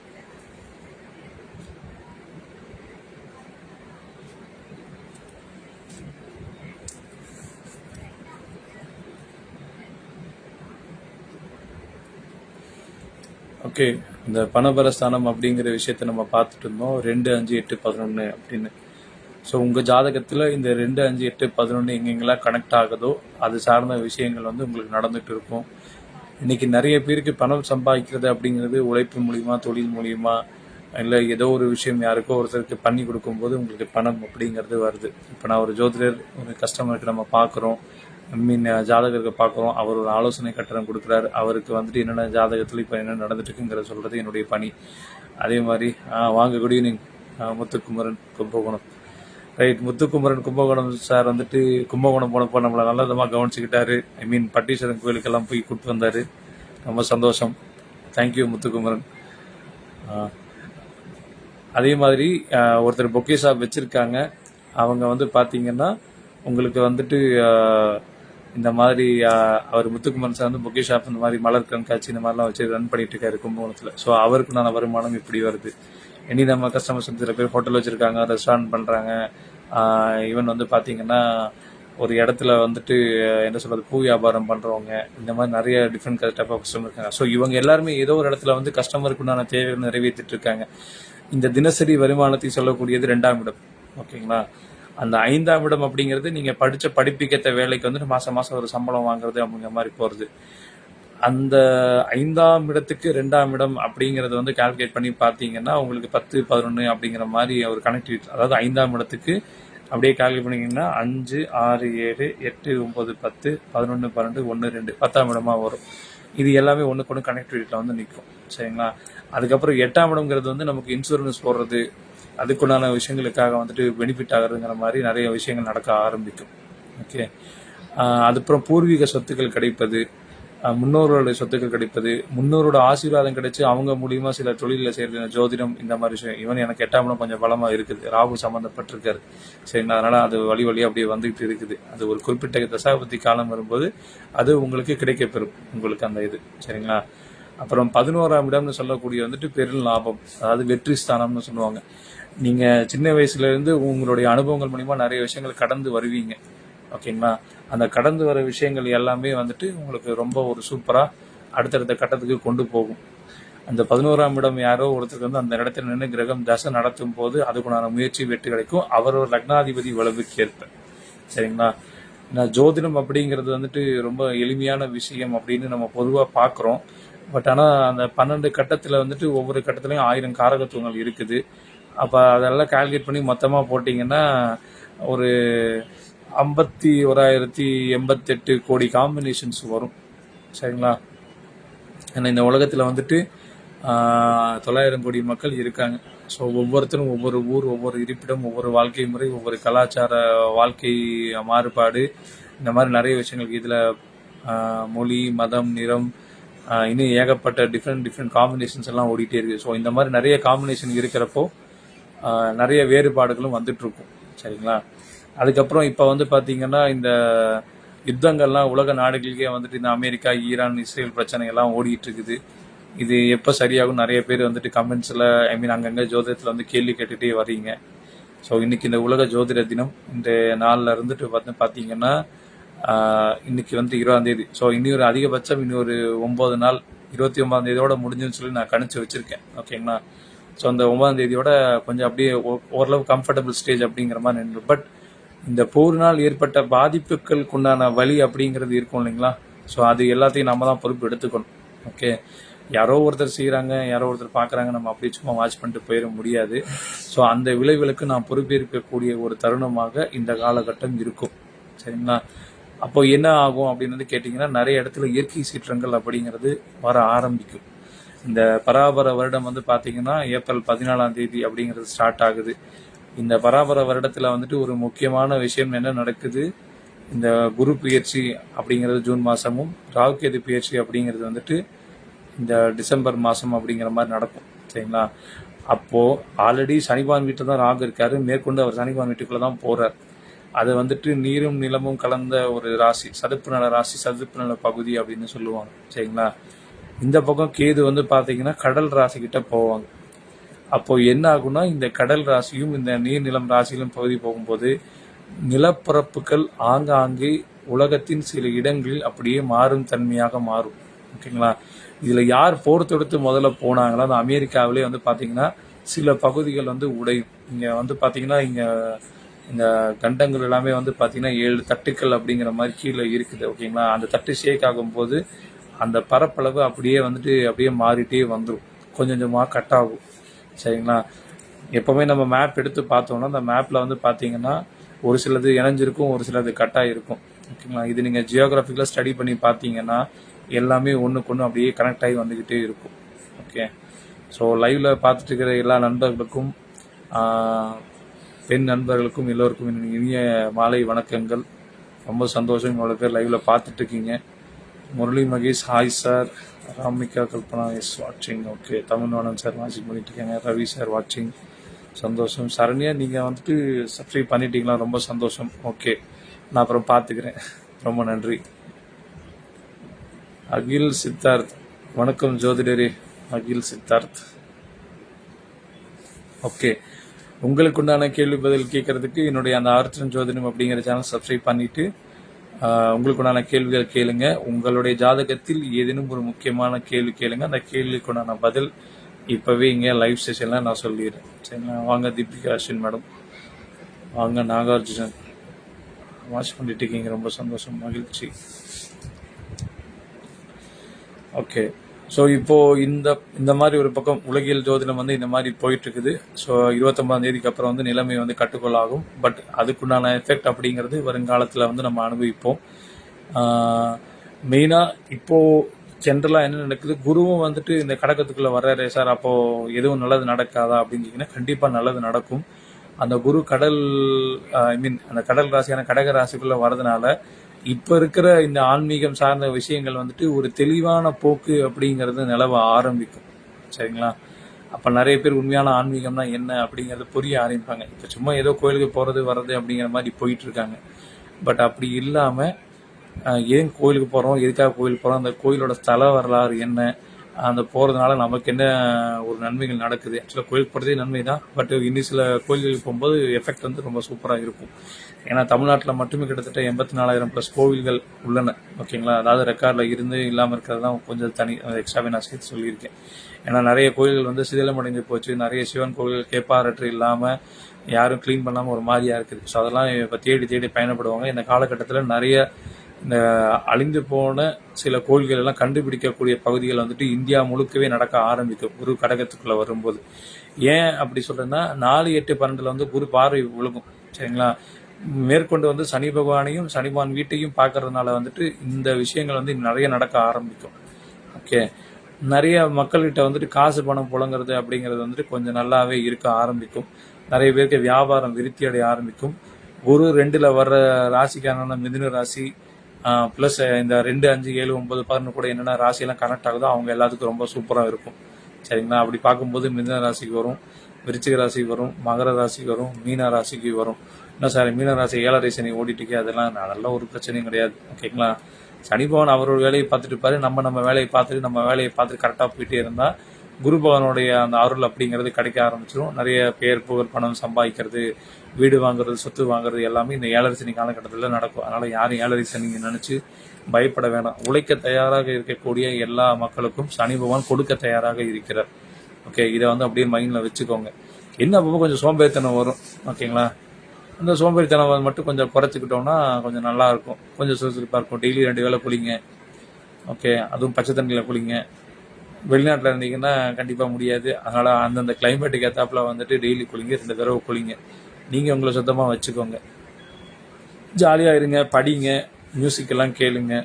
ஓகே, இந்த பணபரஸ்தானம் அப்படிங்கிற விஷயத்த நம்ம பார்த்துட்டு இருந்தோம். 2, 5, 8, 11 அப்படின்னு. ஸோ உங்கள் ஜாதகத்தில் இந்த 2, 5, 8, 11 எங்கெங்கெல்லாம் கனெக்ட் ஆகுதோ அது சார்ந்த விஷயங்கள் வந்து உங்களுக்கு நடந்துட்டு இருக்கும். இன்னைக்கு நிறைய பேருக்கு பணம் சம்பாதிக்கிறது அப்படிங்கிறது உழைப்பு மூலியமா, தொழில் மூலியமா, இல்லை ஏதோ ஒரு விஷயம் யாருக்கோ ஒருத்தருக்கு பண்ணி கொடுக்கும்போது உங்களுக்கு பணம் அப்படிங்கிறது வருது. இப்போ நான் ஒரு ஜோதிடர், ஒரு கஸ்டமருக்கு நம்ம பார்க்குறோம், ஜாதகருக்கு பார்க்குறோம், அவர் ஒரு ஆலோசனை கட்டணம் கொடுக்குறாரு, அவருக்கு வந்துட்டு என்னென்ன ஜாதகத்தில் இப்போ என்ன நடந்துட்டு இருக்குங்கிறத சொல்கிறது என்னுடைய பணி. அதே மாதிரி வாங்க, good evening Muthukumaran Kumbakonam. Right, Muthukumaran Kumbakonam sir வந்துட்டு கும்பகோணம் போனப்போ நம்மளை நல்ல விதமாக கவனிச்சுக்கிட்டாரு. பட்டீஸ்வரன் கோயிலுக்கெல்லாம் போய் கூப்பிட்டு வந்தார். ரொம்ப சந்தோஷம். தேங்க்யூ முத்துக்குமரன். அதே மாதிரி ஒருத்தர் பொக்கே ஷாப் வச்சுருக்காங்க. அவங்க வந்து பார்த்தீங்கன்னா உங்களுக்கு வந்துட்டு இந்த மாதிரி அவர் முத்துக்குமரன் சார் வந்து பொக்கே ஷாப், இந்த மாதிரி மலர் கண்காட்சி இந்த மாதிரிலாம் வச்சு ரன் பண்ணிட்டு இருக்காரு கும்பகோணத்தில். ஸோ அவருக்குண்டான வருமானம் இப்படி வருது. இனி நம்ம கஸ்டமர்ஸ் வந்து சில பேர் ஹோட்டல் வச்சுருக்காங்க, ரெஸ்டாரண்ட் பண்ணுறாங்க. ஈவன் வந்து பார்த்தீங்கன்னா ஒரு இடத்துல வந்துட்டு என்ன சொல்கிறது, பூ வியாபாரம் பண்ணுறவங்க, இந்த மாதிரி நிறைய டிஃப்ரெண்ட் டைப் ஆஃப் கஸ்டமர் இருக்காங்க. ஸோ இவங்க எல்லாருமே ஏதோ ஒரு இடத்துல வந்து கஸ்டமருக்குண்டான தேவைகள் நிறைவேற்றிட்டு இருக்காங்க. இந்த தினசரி வருமானத்தை சொல்லக்கூடியது 2ஆம் இடம். ஓகேங்களா? அந்த 5ஆம் இடம் அப்படிங்கிறது நீங்கள் படித்த படிப்புக்கேற்ற வேலைக்கு வந்துட்டு மாதம் மாதம் ஒரு சம்பளம் வாங்குறது அப்படிங்கிற மாதிரி போகிறது. அந்த 5ஆம் இடத்துக்கு 2ஆம் இடம் அப்படிங்கிறத வந்து கால்குலேட் பண்ணி பார்த்தீங்கன்னா உங்களுக்கு 10, 11 அப்படிங்கிற மாதிரி ஒரு கனெக்டிவிட்டி. அதாவது 5ஆம் இடத்துக்கு அப்படியே கால்குலேட் பண்ணிங்கன்னா 5, 6, 7, 8, 9, 10, 11, 12, 1, 2 10ஆம் இடமா வரும். இது எல்லாமே ஒன்றுக்கு ஒன்று கனெக்டிவிட்டியில் வந்து நிற்கும். சரிங்களா? அதுக்கப்புறம் 8ஆம் இடம்ங்கிறது வந்து நமக்கு இன்சூரன்ஸ் போடுறது, அதுக்குண்டான விஷயங்களுக்காக வந்துட்டு பெனிஃபிட் ஆகிறதுங்கிற மாதிரி நிறைய விஷயங்கள் நடக்க ஆரம்பிக்கும். ஓகே, அதுக்கப்புறம் பூர்வீக சொத்துக்கள் கிடைப்பது, முன்னோர்களுடைய சொத்துக்கள் கிடைப்பது, முன்னோரோட ஆசீர்வாதம் கிடைச்சி அவங்க மூலியமா சில தொழிலில் செய்கிற ஜோதிடம், இந்த மாதிரி விஷயம். ஈவன் எனக்கு 8ஆம் இடம் கொஞ்சம் பலமாக இருக்குது, ராகு சம்மந்தப்பட்டிருக்காரு. சரிங்களா? அதனால் அது வழி வழியாக அப்படியே வந்துகிட்டு இருக்குது. அது ஒரு குறிப்பிட்ட தசாபதி காலம் வரும்போது அது உங்களுக்கு கிடைக்கப்பெறும், உங்களுக்கு அந்த இது. சரிங்களா? அப்புறம் 11ஆம் இடம்னு சொல்லக்கூடிய வந்துட்டு பெரும் லாபம், அதாவது வெற்றி ஸ்தானம்னு சொல்லுவாங்க. நீங்கள் சின்ன வயசுலேருந்து உங்களுடைய அனுபவங்கள் மூலிமா நிறைய விஷயங்கள் கடந்து வருவீங்க. ஓகேங்களா? அந்த கடந்து வர விஷயங்கள் எல்லாமே வந்துட்டு உங்களுக்கு ரொம்ப ஒரு சூப்பராக அடுத்தடுத்த கட்டத்துக்கு கொண்டு போகும். அந்த 11ஆம் இடம் யாரோ ஒருத்தருக்கு வந்து அந்த இடத்துல நின்று கிரகம் தசை நடத்தும் போது அதுக்குண்டான முயற்சி வெற்றி கிடைக்கும், அவர் ஒரு லக்னாதிபதி வலுவுக்கு ஏற்ப. சரிங்களா? நான் ஜோதிடம் அப்படிங்கிறது வந்துட்டு ரொம்ப எளிமையான விஷயம் அப்படின்னு நம்ம பொதுவாக பார்க்குறோம். பட் ஆனால் அந்த 12 கட்டத்தில் வந்துட்டு ஒவ்வொரு கட்டத்துலையும் 1000 காரகத்துவங்கள் இருக்குது. அப்போ அதெல்லாம் கால்குலேட் பண்ணி மொத்தமாக போட்டிங்கன்னா ஒரு 51,088 கோடி காம்பினேஷன்ஸ் வரும். சரிங்களா? ஏன்னா இந்த உலகத்தில் வந்துட்டு 900 கோடி மக்கள் இருக்காங்க. ஸோ ஒவ்வொருத்தரும் ஒவ்வொரு ஊர், ஒவ்வொரு இருப்பிடம், ஒவ்வொரு வாழ்க்கை முறை, ஒவ்வொரு கலாச்சார வாழ்க்கை மாறுபாடு, இந்த மாதிரி நிறைய விஷயங்களுக்கு இதில் மொழி, மதம், நிறம், இன்னும் ஏகப்பட்ட டிஃப்ரெண்ட் காம்பினேஷன்ஸ் எல்லாம் ஓடிட்டே இருக்குது. ஸோ இந்த மாதிரி நிறைய காம்பினேஷன் இருக்கிறப்போ நிறைய வேறுபாடுகளும் வந்துட்டு இருக்கும். சரிங்களா? அதுக்கப்புறம் இப்போ வந்து பார்த்தீங்கன்னா இந்த யுத்தங்கள்லாம் உலக நாடுகளுக்கே வந்துட்டு இந்த அமெரிக்கா, ஈரான், இஸ்ரேல் பிரச்சனை எல்லாம் ஓடிட்டு இருக்குது. இது எப்போ சரியாகும் நிறைய பேர் வந்துட்டு கமெண்ட்ஸில் அங்கங்கே ஜோதிடத்தில் வந்து கேள்வி கேட்டுகிட்டே வரீங்க. ஸோ இன்றைக்கி இந்த உலக ஜோதிட தினம் இந்த நாளில் இருந்துட்டு பார்த்தீங்கன்னா இன்னைக்கு வந்து 20ஆம் தேதி. ஸோ இன்னொரு அதிகபட்சம் இன்னொரு 9 நாள், 29ஆம் தேதியோட முடிஞ்சுன்னு சொல்லி நான் கணிச்சு வச்சுருக்கேன். ஓகேங்களா? ஸோ அந்த 9ஆம் தேதியோட கொஞ்சம் அப்படியே ஓரளவு கம்ஃபர்டபுள் ஸ்டேஜ் அப்படிங்கிற மாதிரி நின்று. பட் இந்த போரினால் ஏற்பட்ட பாதிப்புகளுக்கு உண்டான வழி அப்படிங்கிறது இருக்கும் இல்லைங்களா? ஸோ அது எல்லாத்தையும் நம்ம தான் பொறுப்பு எடுத்துக்கணும். ஓகே, யாரோ ஒருத்தர் செய்கிறாங்க, யாரோ ஒருத்தர் பார்க்குறாங்க, நம்ம அப்படியே சும்மா வாட்ச் பண்ணிட்டு போயிட முடியாது. ஸோ அந்த விளைவுகளுக்கு நான் பொறுப்பேற்கக்கூடிய ஒரு தருணமாக இந்த காலகட்டம் இருக்கும். சரிங்களா? அப்போ என்ன ஆகும் அப்படின்னு வந்து கேட்டிங்கன்னா, நிறைய இடத்துல இயற்கை சீற்றங்கள் அப்படிங்கிறது வர ஆரம்பிக்கும். இந்த பராபர வருடம் வந்து பார்த்தீங்கன்னா ஏப்ரல் 14ஆம் தேதி அப்படிங்கிறது ஸ்டார்ட் ஆகுது. இந்த பராபர வருடத்தில் வந்துட்டு ஒரு முக்கியமான விஷயம் என்ன நடக்குது, இந்த குரு பெயர்ச்சி அப்படிங்கிறது ஜூன் மாதமும், ராகுகேது பெயர்ச்சி அப்படிங்கிறது வந்துட்டு இந்த டிசம்பர் மாதம் அப்படிங்கிற மாதிரி நடக்கும். சரிங்களா? அப்போது ஆல்ரெடி சனிபான் வீட்டில் தான் ராகு இருக்காரு, மேற்கொண்டு அவர் சனிபான் வீட்டுக்குள்ளே தான் போகிறார். அது வந்துட்டு நீரும் நிலமும் கலந்த ஒரு ராசி, சதுப்பு நல ராசி, சதுப்பு நல பகுதி அப்படின்னு சொல்லுவாங்க. சரிங்களா? இந்த பக்கம் கேது வந்து பார்த்தீங்கன்னா கடல் ராசிக்கிட்ட போவாங்க. அப்போ என்ன ஆகும்னா, இந்த கடல் ராசியும் இந்த நீர்நிலம் ராசியிலும் பகுதி போகும்போது நிலப்பரப்புகள் ஆங்காங்கே உலகத்தின் சில இடங்களில் அப்படியே மாறும் தன்மையாக மாறும். ஓகேங்களா? இதில் யார் போர் தொடுத்து முதல்ல போனாங்களோ, அந்த அமெரிக்காவிலே வந்து பார்த்தீங்கன்னா சில பகுதிகள் வந்து உடையும். இங்கே வந்து பார்த்தீங்கன்னா இங்கே இந்த கண்டங்கள் எல்லாமே வந்து பார்த்தீங்கன்னா 7 தட்டுக்கள் அப்படிங்கிற மாதிரி கீழே இருக்குது. ஓகேங்களா? அந்த தட்டு ஷேக் ஆகும்போது அந்த பரப்பளவு அப்படியே வந்துட்டு அப்படியே மாறிட்டே வந்துடும், கொஞ்சம் கொஞ்சமாக கட் ஆகும். சரிங்களா? எப்போவுமே நம்ம மேப் எடுத்து பார்த்தோம்னா அந்த மேப்பில் வந்து பார்த்தீங்கன்னா ஒரு சிலது இணைஞ்சிருக்கும், ஒரு சிலது கட் ஆகிருக்கும். ஓகேங்களா? இது நீங்கள் ஜியோகிராஃபிக்கில் ஸ்டடி பண்ணி பார்த்தீங்கன்னா எல்லாமே ஒன்றுக்கு ஒன்று அப்படியே கனெக்ட் ஆகி வந்துக்கிட்டே இருக்கும். ஓகே, ஸோ லைவில் பார்த்துட்டு இருக்கிற எல்லா நண்பர்களுக்கும், பெண் நண்பர்களுக்கும் எல்லோருக்கும் இனிய மாலை வணக்கங்கள். ரொம்ப சந்தோஷம் இவ்வளோ பேர் லைவில் பார்த்துட்ருக்கீங்க. Murali Mahesh hi sir, Ramika Kalpana S வாட்சிங். ஓகே, தமிழ்நாடன் சார் வாட்சிங் பண்ணிட்டுருக்கேங்க, ரவி சார் வாட்சிங், சந்தோஷம். சரண்யா நீங்கள் வந்துட்டு சப்ஸ்கிரைப் பண்ணிட்டீங்களா? ரொம்ப சந்தோஷம். ஓகே, நான் அப்புறம் பார்த்துக்கிறேன். ரொம்ப நன்றி. அகில் சித்தார்த், வணக்கம் ஜோதிடரே அகில் சித்தார்த். ஓகே, உங்களுக்கு உண்டான கேள்வி பதில் கேட்கறதுக்கு என்னுடைய அந்த ஆர்த்தன் ஜோதிடம் அப்படிங்கிற சேனல் சப்ஸ்கிரைப் பண்ணிட்டு உங்களுக்குண்டான கேள்விகள் கேளுங்க. உங்களுடைய ஜாதகத்தில் ஏதேனும் ஒரு முக்கியமான கேள்வி கேளுங்க, அந்த கேள்விக்குண்டான பதில் இப்போவே இங்கே லைவ் செஷனில் நான் சொல்லிடுறேன். சரிங்களா? வாங்க தீபிகா அஸ்வின் மேடம், வாங்க நாகார்ஜுனன், வாட்ச் பண்ணிட்டு இருக்கீங்க, ரொம்ப சந்தோஷம், மகிழ்ச்சி. ஓகே, ஸோ இப்போது இந்த மாதிரி ஒரு பக்கம் உலகியல் ஜோதிடம் வந்து இந்த மாதிரி போயிட்டுருக்குது. ஸோ 29ஆம் தேதிக்கு அப்புறம் வந்து நிலைமை வந்து கட்டுக்கொள்ளாகும். பட் அதுக்குண்டான எஃபெக்ட் அப்படிங்கிறது வருங்காலத்தில் வந்து நம்ம அனுபவிப்போம். மெயினாக இப்போது ஜென்ரலாக என்ன நடக்குது, குருவும் வந்துட்டு இந்த கடகத்துக்குள்ளே வர்றாரு சார், அப்போது எதுவும் நல்லது நடக்காதா அப்படிங்கிங்கன்னா கண்டிப்பாக நல்லது நடக்கும். அந்த குரு அந்த கடல் ராசியான கடக ராசிக்குள்ளே வர்றதுனால இப்போ இருக்கிற இந்த ஆன்மீகம் சார்ந்த விஷயங்கள் வந்துட்டு ஒரு தெளிவான போக்கு அப்படிங்கிறது நிலவ ஆரம்பிக்கும். சரிங்களா? அப்போ நிறைய பேர் உண்மையான ஆன்மீகம்னா என்ன அப்படிங்கிறது புரிய ஆரம்பிப்பாங்க. இப்போ சும்மா ஏதோ கோயிலுக்கு போகிறது வர்றது அப்படிங்கிற மாதிரி போயிட்டு இருக்காங்க. பட் அப்படி இல்லாமல் ஏன் கோயிலுக்கு போகிறோம், எதுக்காக கோயிலுக்கு போகிறோம், அந்த கோயிலோட ஸ்தல வரலாறு என்ன, அந்த போகிறதுனால நமக்கு என்ன ஒரு நன்மைகள் நடக்குது. ஆக்சுவலாக கோயிலுக்கு போகிறதே நன்மை தான். பட் இன்னும் சில கோயில்களுக்கு போகும்போது எஃபெக்ட் வந்து ரொம்ப சூப்பராக இருக்கும். ஏன்னா தமிழ்நாட்டில் மட்டுமே கிட்டத்தட்ட 84,000+ கோவில்கள் உள்ளன. ஓகேங்களா? அதாவது ரெக்கார்டில் இருந்து இல்லாமல் இருக்கிறது தான் கொஞ்சம் தனி எக்ஸ்ட்ராவே நான் சேர்த்து சொல்லியிருக்கேன். ஏன்னா நிறைய கோயில்கள் வந்து சிதிலமடைந்து போச்சு, நிறைய சிவன் கோவில்கள் கேப்பாரற்று இல்லாமல் யாரும் க்ளீன் பண்ணாமல் ஒரு மாதிரியாக இருக்குது. ஸோ அதெல்லாம் இப்போ தேடி பயணப்படுவாங்க. இந்த காலகட்டத்தில் நிறைய இந்த அழிந்து போன சில கோயில்கள் எல்லாம் கண்டுபிடிக்கக்கூடிய பகுதிகள் வந்துட்டு இந்தியா முழுக்கவே நடக்க ஆரம்பிக்கும் குரு கடகத்துக்குள்ளே வரும்போது. ஏன் அப்படி சொல்கிறேன்னா 4, 8, 12 வந்து குரு பார்வை விழுகும். சரிங்களா? மேற்கொண்டு வந்து சனி பகவானையும் சனிபான் வீட்டையும் பார்க்கறதுனால வந்துட்டு இந்த விஷயங்கள் வந்து நிறைய நடக்க ஆரம்பிக்கும். ஓகே, நிறைய மக்கள்கிட்ட வந்துட்டு காசு பணம் புழங்குறது அப்படிங்கிறது வந்துட்டு கொஞ்சம் நல்லாவே இருக்க ஆரம்பிக்கும். நிறைய பேருக்கு வியாபாரம் விருத்தி அடைய ஆரம்பிக்கும். குரு 2ல் வர்ற ராசிக்கான மிதுன ராசி ப்ளஸ் இந்த 2, 5, 7, 9, 11 கூட என்னென்ன ராசியெல்லாம் கனெக்ட் ஆகுதோ அவங்க எல்லாத்துக்கும் ரொம்ப சூப்பராக இருக்கும். சரிங்களா? அப்படி பார்க்கும்போது மிதுன ராசிக்கு வரும், விருச்சிக ராசிக்கு வரும், மகர ராசிக்கு வரும், மீன ராசிக்கு வரும். என்ன சார் மீன ராசி 7.5 சனி ஓடிட்டுக்கே, அதெல்லாம் நல்ல ஒரு பிரச்சனையும் கிடையாது. ஓகேங்களா? சனி பகவான் அவரோட வேலையை பார்த்துட்டு இருப்பாரு, நம்ம வேலையை பார்த்துட்டு கரெக்டாக போயிட்டே இருந்தால் குரு பகவானுடைய அந்த அருள் அப்படிங்கிறது கிடைக்க ஆரம்பிச்சிடும். நிறைய பேர் புகழ் பணம் சம்பாதிக்கிறது, வீடு வாங்குறது, சொத்து வாங்குறது எல்லாமே இந்த 7.5 சனி காலகட்டத்தில் நடக்கும். அதனால் யாரும் 7.5 சனி நினச்சி பயப்பட வேணாம். உழைக்க தயாராக இருக்கக்கூடிய எல்லா மக்களுக்கும் சனி பகவான் கொடுக்க தயாராக இருக்கிறார். ஓகே, இதை வந்து அப்படியே மைண்டில் வச்சுக்கோங்க. என்ன அப்பப்போ கொஞ்சம் சோம்பேறித்தனம் வரும், ஓகேங்களா? அந்த சோம்பேறித்தனம் மட்டும் கொஞ்சம் குறைச்சிக்கிட்டோம்னா கொஞ்சம் நல்லாயிருக்கும், கொஞ்சம் சுறுசுறுப்பாக இருக்கும். டெய்லி 2 வேளை குளிங்க, ஓகே, அதுவும் பச்சை தண்ணியில் குளிங்க. வெளிநாட்டில் இருந்தீங்கன்னா கண்டிப்பாக முடியாது, அதனால் அந்தந்த கிளைமேட்டுக்கு ஏற்றாப்புல வந்துட்டு டெய்லி குளிங்க, 2 தடவை குளிங்க. நீங்கள் உங்களை சுத்தமாக வச்சுக்கோங்க, ஜாலியாக இருங்க, படிங்க, மியூசிக் எல்லாம் கேளுங்க.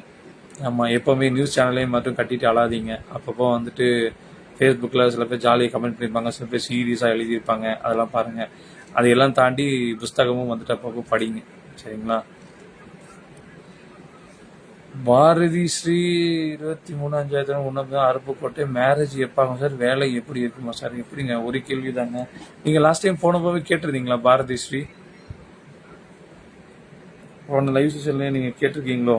ஆமாம், எப்போவுமே நியூஸ் சேனலையும் மட்டும் கட்டிட்டு அழாதீங்க. அப்பப்போ வந்துட்டு ஃபேஸ்புக்கில் சில பேர் ஜாலியாக கமெண்ட் பண்ணியிருப்பாங்க, சில பேர் சீரியஸாக எழுதியிருப்பாங்க, அதெல்லாம் பாருங்கள். அதையெல்லாம் தாண்டி புஸ்தகமும் வந்துட்டு அப்பப்போ படிங்க, சரிங்களா? பாரதி ஸ்ரீ 23 உன்னதம் அருப்புக்கோட்டை. மேரேஜ் எப்போ ஆகும் சார்? வேலை எப்படி இருக்குமா சார்? எப்படிங்க? ஒரு கேள்வி தாங்க. நீங்கள் லாஸ்ட் டைம் போனப்போவே கேட்டிருந்தீங்களா பாரதி ஸ்ரீ? போன லைவ் செஷன்லேயே நீங்கள் கேட்டிருக்கீங்களோ?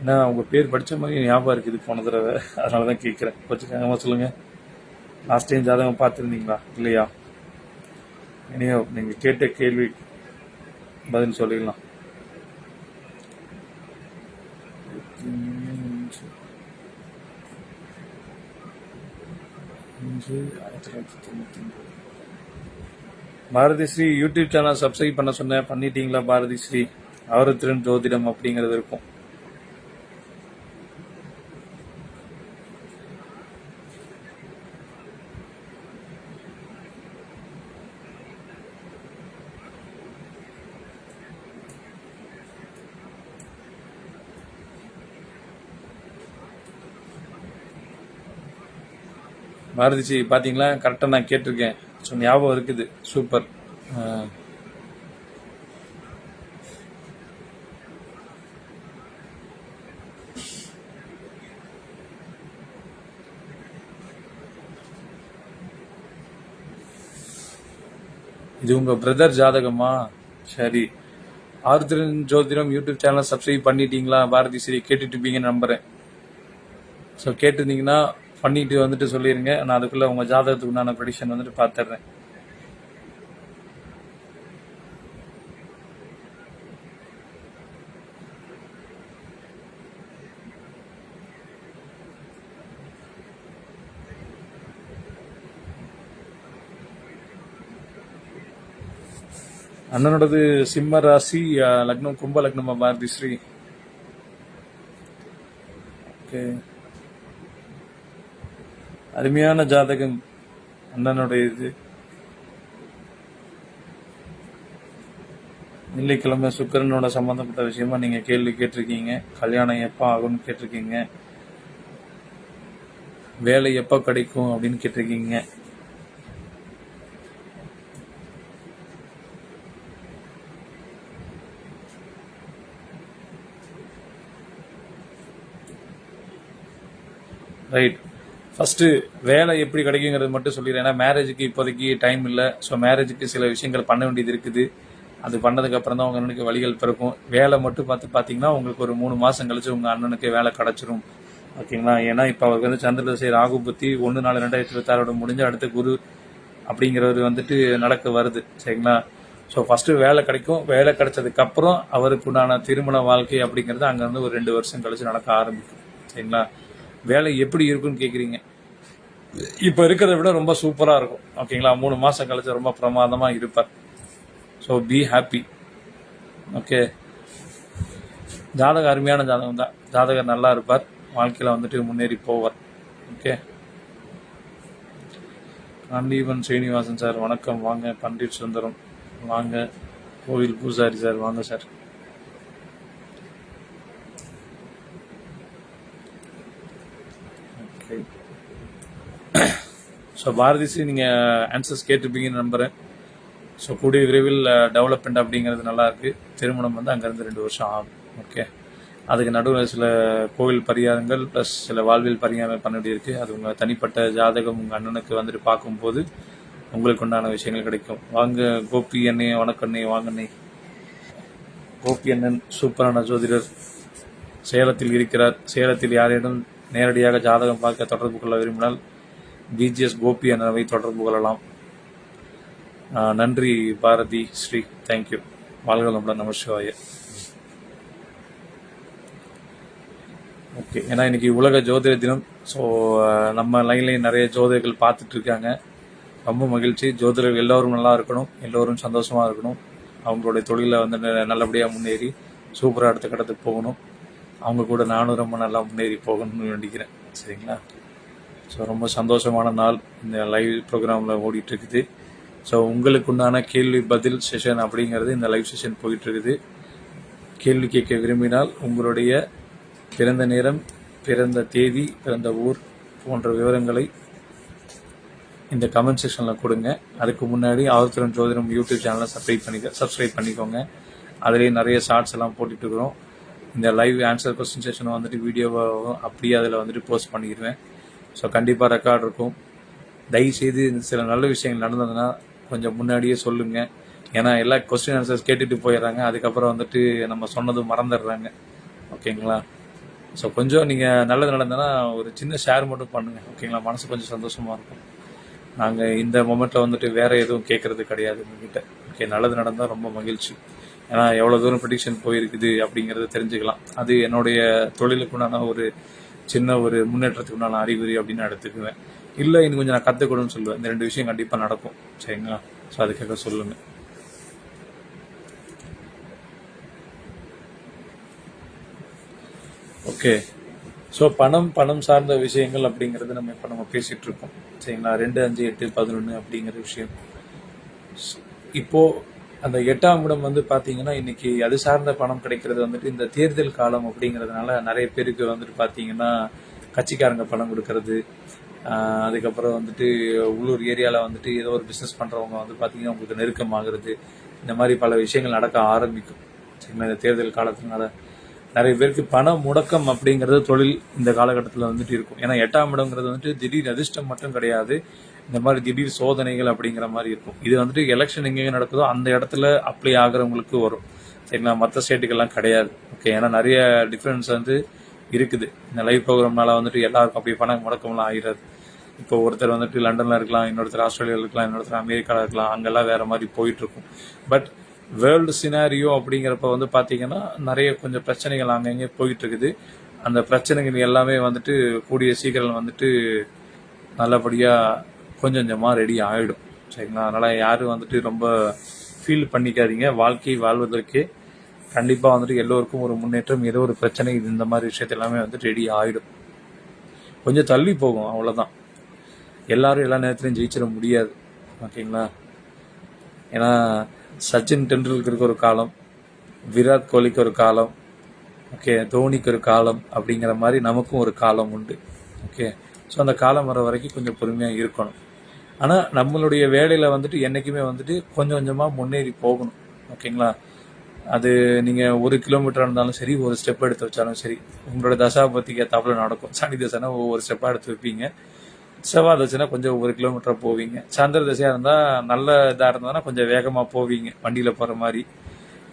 ஏன்னா உங்கள் பேர் படித்த மாதிரி ஞாபகம் இருக்குது போன தடவை, அதனால தான் கேட்குறேன். கொஞ்சம் சொல்லுங்கள். லாஸ்ட் டைம் ஜாதகம் பார்த்துருந்தீங்களா இல்லையா? இனியோ நீங்கள் கேட்ட கேள்வி பதில் சொல்லிடலாம். Bharathi Sri YouTube channel subscribe பண்ண சொன்னேன், பண்ணிட்டீங்களா பாரதி ஸ்ரீ? அவரத்திரன் ஜோதிடம் அப்படிங்கிறது இருக்கும். பாரதிஜி பார்த்தீங்களா, கரெக்டாக நான் கேட்டிருக்கேன், ஸோ ஞாபகம் இருக்குது. சூப்பர். இது உங்கள் பிரதர் ஜாதகமா? சரி. ஆருத்ரன் ஜோதிடம் யூடியூப் சேனல் சப்ஸ்கிரைப் பண்ணிட்டீங்களா பாரதி ஸ்ரீ? கேட்டுட்டு இருப்பீங்கன்னு நம்புகிறேன். ஸோ கேட்டிருந்தீங்கன்னா பண்ணிட்டு வந்துட்டு சொல்லிடுங்க, நான் அதுக்குள்ளே உங்கள் ஜாதகத்துக்கு உண்டான ப்ரெடிக்ஷன் வந்துட்டு பார்த்துட்றேன். அண்ணனோடது சிம்ம ராசி, லக்னம் கும்ப லக்னமா பாரதி ஸ்ரீ? ஓகே, அருமையான ஜாதகம் அண்ணனுடைய. இது வெள்ளிக்கிழமை சுக்கிரனோட சம்பந்தப்பட்ட விஷயமா நீங்க கேள்வி கேட்டிருக்கீங்க. கல்யாணம் எப்போ ஆகும்னு கேட்டிருக்கீங்க. வேலை எப்போ கிடைக்கும் அப்படின்னு கேட்டிருக்கீங்க. ரைட். ஃபஸ்ட்டு வேலை எப்படி கிடைக்குங்கிறது மட்டும் சொல்லிடுறேன். ஏன்னா மேரேஜுக்கு இப்போதைக்கு டைம் இல்லை. ஸோ மேரேஜுக்கு சில விஷயங்கள் பண்ண வேண்டியது இருக்குது. அது பண்ணதுக்கப்புறம் தான் உங்கள் அண்ணனுக்கு வழிகள் பிறக்கும். வேலை மட்டும் பார்த்தீங்கன்னா உங்களுக்கு ஒரு 3 மாதம் கழிச்சு உங்கள் அண்ணனுக்கு வேலை கிடச்சிரும், ஓகேங்களா? ஏன்னா இப்போ அவருக்கு வந்து சந்திரதசை ராகு புத்தி 1/4/2026 முடிஞ்ச அடுத்த குரு அப்படிங்கிறவர் வந்துட்டு நடக்க வருது, சரிங்களா? ஸோ ஃபஸ்ட்டு வேலை கிடைக்கும். வேலை கிடைச்சதுக்கப்புறம் அவருக்கு உண்டான திருமண வாழ்க்கை அப்படிங்கிறது அங்கேருந்து ஒரு 2 வருஷம் கழிச்சு நடக்க ஆரம்பிக்கும், சரிங்களா? வேலை எப்படி இருக்குன்னு கேட்குறீங்க. இப்போ இருக்கிறத விட ரொம்ப சூப்பராக இருக்கும், ஓகேங்களா? 3 மாதம் கழிச்சு ரொம்ப பிரமாதமாக இருப்பார். So be happy, okay? ஜாதகம் அருமையான ஜாதகம் தான். ஜாதகர் நல்லா இருப்பார், வாழ்க்கையில் வந்துட்டு முன்னேறி போவார், ஓகே? காண்டீபன் ஸ்ரீனிவாசன் சார் வணக்கம், வாங்க. பண்டிட் சுந்தரம் வாங்க. கோவில் பூசாரி சார் வாங்க sir. Okay, so Bharathi Sri நீங்கள் ஆன்சர்ஸ் கேட்டிருப்பீங்கன்னு நம்புகிறேன். ஸோ கூடிய விரைவில் டெவலப்மெண்ட் அப்படிங்கிறது நல்லாயிருக்கு. திருமணம் வந்து அங்கேருந்து 2 வருஷம் ஆகும், ஓகே? அதுக்கு நடுவில் சில கோவில் பரிகாரங்கள் ப்ளஸ் சில வாழ்வியல் பரிகாரங்கள் பண்ண வேண்டியிருக்கு. அது உங்கள் தனிப்பட்ட ஜாதகம் உங்கள் அண்ணனுக்கு வந்துட்டு பார்க்கும்போது உங்களுக்கு உண்டான விஷயங்கள் கிடைக்கும். வாங்க கோபி அண்ணே, வணக்கண்ணே, வாங்கண்ணே. கோபி அண்ணன் சூப்பரான ஜோதிடர், சேலத்தில் இருக்கிறார். சேலத்தில் யாரேனும் நேரடியாக ஜாதகம் பார்க்க தொடர்பு கொள்ள விரும்பினால் பிஜிஎஸ் கோபி அண்ணனை தொடர்பு கொள்ளலாம். நன்றி பாரதி ஸ்ரீ, தேங்க்யூ. வாழ்க வளமுடன். நமசிவாய. ஓகே, ஏன்னா இன்னைக்கு உலக ஜோதிட தினம். ஸோ நம்ம லைன்லேயும் நிறைய ஜோதிடர்கள் பார்த்துட்டு இருக்காங்க. ரொம்ப மகிழ்ச்சி. ஜோதிடர்கள் எல்லோரும் நல்லா இருக்கணும், எல்லோரும் சந்தோஷமாக இருக்கணும், அவங்களுடைய தொழிலை வந்து நல்லபடியாக முன்னேறி சூப்பராக அடுத்த கட்டத்துக்கு போகணும். அவங்க கூட நானும் ரொம்ப நல்லா முன்னேறி போகணும்னு வேண்டிக்கிறேன். சரிங்களா? ஸோ ரொம்ப சந்தோஷமான நாள் இந்த லைவ் ப்ரோக்ராமில் ஓடிட்டுருக்குது. ஸோ உங்களுக்கு உண்டான கேள்வி பதில் செஷன் அப்படிங்கிறது இந்த லைவ் செஷன் போயிட்டுருக்குது. கேள்வி கேட்க விரும்பினால் உங்களுடைய பிறந்த நேரம், பிறந்த தேதி, பிறந்த ஊர் போன்ற விவரங்களை இந்த கமெண்ட் செக்ஷனில் கொடுங்க. அதுக்கு முன்னாடி ஆவர்த்தனம் ஜோதிடம் யூடியூப் சேனலை சப்ஸ்கிரைப் பண்ணிக்கோங்க. அதிலே நிறைய ஷார்ட்ஸ் எல்லாம் போட்டுட்ருக்குறோம். இந்த லைவ் ஆன்சர் கொஸ்டின் செஷனை வந்துட்டு வீடியோவாகவும் அப்படியே அதில் வந்துட்டு போஸ்ட் பண்ணிடுவேன். ஸோ கண்டிப்பாக ரெக்கார்ட் இருக்கும். தயவுசெய்து சில நல்ல விஷயங்கள் நடந்ததுன்னா கொஞ்சம் முன்னாடியே சொல்லுங்கள். ஏன்னா எல்லா கொஸ்டின் ஆன்சர்ஸ் கேட்டுட்டு போயிடுறாங்க, அதுக்கப்புறம் வந்துட்டு நம்ம சொன்னதும் மறந்துடுறாங்க. ஓகேங்களா? ஸோ கொஞ்சம் நீங்கள் நல்லது நடந்ததுன்னா ஒரு சின்ன ஷேர் மட்டும் பண்ணுங்கள். ஓகேங்களா? மனசு கொஞ்சம் சந்தோஷமாக இருக்கும். நாங்கள் இந்த மொமெண்ட்டில் வந்துட்டு வேறு எதுவும் கேட்குறது கிடையாது உங்ககிட்ட. ஓகே, நல்லது நடந்தால் ரொம்ப மகிழ்ச்சி. ஏன்னா எவ்வளோ தூரம் ப்ரெடிக்ஷன் போயிருக்குது அப்படிங்கிறத தெரிஞ்சுக்கலாம். அது என்னுடைய தொழிலுக்குண்டான ஒரு சின்ன ஒரு முன்னேற்றத்துக்கு உண்டான அறிகுறி அப்படின்னு நான் எடுத்துக்குவேன். இல்லை இன்னும் கொஞ்சம் நான் கற்றுக்கணும்னு சொல்லுவேன். இந்த 2 விஷயம் கண்டிப்பாக நடக்கும். சரிங்களா? ஸோ அதுக்காக சொல்லுங்கள். ஓகே, ஸோ பணம் சார்ந்த விஷயங்கள் அப்படிங்கிறது நம்ம பேசிகிட்டு இருக்கோம். சரிங்களா? 2, 5, 8, 11 அப்படிங்கிற விஷயம். இப்போது அந்த 8ஆம் இடம் வந்து பார்த்தீங்கன்னா இன்னைக்கு அது சார்ந்த பணம் கிடைக்கிறது வந்துட்டு இந்த தேர்தல் காலம் அப்படிங்கிறதுனால நிறைய பேருக்கு வந்துட்டு பார்த்தீங்கன்னா கட்சிக்காரங்க பணம் கொடுக்கறது, அதுக்கப்புறம் வந்துட்டு உள்ளூர் ஏரியாவில் வந்துட்டு ஏதோ ஒரு பிஸ்னஸ் பண்ணுறவங்க வந்து பார்த்தீங்கன்னா உங்களுக்கு நெருக்கமாகிறது, இந்த மாதிரி பல விஷயங்கள் நடக்க ஆரம்பிக்கும். சரிங்களா? இந்த தேர்தல் காலத்தினால நிறைய பேருக்கு பண முடக்கம் அப்படிங்கிறது தொழில் இந்த காலகட்டத்தில் வந்துட்டு இருக்கும். ஏன்னா 8ஆம் இடங்கிறது வந்துட்டு திடீர் அதிர்ஷ்டம் மட்டும் கிடையாது, இந்த மாதிரி திடீர் சோதனைகள் அப்படிங்கிற மாதிரி இருக்கும். இது வந்துட்டு எலெக்ஷன் எங்கெங்க நடக்குதோ அந்த இடத்துல அப்ளை ஆகிறவங்களுக்கு வரும். சரிங்களா? மற்ற ஸ்டேட்டுக்கெல்லாம் கிடையாது. ஓகே, ஏன்னா நிறைய டிஃப்ரென்ஸ் வந்து இருக்குது. இந்த லைவ் ப்ரோக்ராம்னால வந்துட்டு எல்லாருக்கும் அப்படி பண முடக்கம்லாம் ஆகிடாது. இப்போ ஒருத்தர் வந்துட்டு லண்டனில் இருக்கலாம், இன்னொருத்தர் ஆஸ்திரேலியாவில் இருக்கலாம், இன்னொருத்தர் அமெரிக்காவில் இருக்கலாம், அங்கெல்லாம் வேறு மாதிரி போயிட்டுருக்கும். பட் வேர்ல்டு சினாரியோ அப்படிங்கிறப்ப வந்து பார்த்தீங்கன்னா நிறைய கொஞ்சம் பிரச்சனைகள் அங்கங்கே போயிட்டுருக்குது. அந்த பிரச்சனைகள் எல்லாமே வந்துட்டு கூடிய சீக்கிரம் வந்துட்டு நல்லபடியாக கொஞ்சம் கொஞ்சமாக ரெடி ஆகிடும். சரிங்களா? அதனால் யாரும் வந்துட்டு ரொம்ப ஃபீல் பண்ணிக்காதீங்க. வாழ்க்கை வாழ்வதற்கு கண்டிப்பாக வந்துட்டு எல்லோருக்கும் ஒரு முன்னேற்றம், ஏதோ ஒரு பிரச்சனை, இந்த மாதிரி விஷயத்த எல்லாமே வந்துட்டு ரெடி ஆகிடும். கொஞ்சம் தள்ளி போகும், அவ்வளோதான். எல்லாரும் எல்லா நேரத்துலையும் ஜெயிச்சிட முடியாது. ஓகேங்களா? ஏன்னா சச்சின் டெண்டுல்கருக்கு ஒரு காலம், விராட் கோலிக்கு ஒரு காலம், ஓகே, தோனிக்கு ஒரு காலம் அப்படிங்கிற மாதிரி நமக்கும் ஒரு காலம் உண்டு. ஓகே, ஸோ அந்த காலம் வர வரைக்கும் கொஞ்சம் பொறுமையாக இருக்கணும். ஆனால் நம்மளுடைய வேலையில் வந்துட்டு என்றைக்குமே வந்துட்டு கொஞ்சம் கொஞ்சமாக முன்னேறி போகணும். ஓகேங்களா? அது நீங்கள் 1 கிலோமீட்டராக இருந்தாலும் சரி, ஒரு ஸ்டெப் எடுத்து வச்சாலும் சரி, உங்களோட தசாபத்திக்கு ஏற்றாப்புல நடக்கும். சனி தசைனா ஒவ்வொரு ஸ்டெப்பாக எடுத்து வைப்பீங்க, செவ்வாய் தசைனா கொஞ்சம் 1 கிலோமீட்டராக போவீங்க, சந்திர தசையாக இருந்தால் நல்ல இதாக இருந்ததுன்னா கொஞ்சம் வேகமாக போவீங்க வண்டியில் போகிற மாதிரி,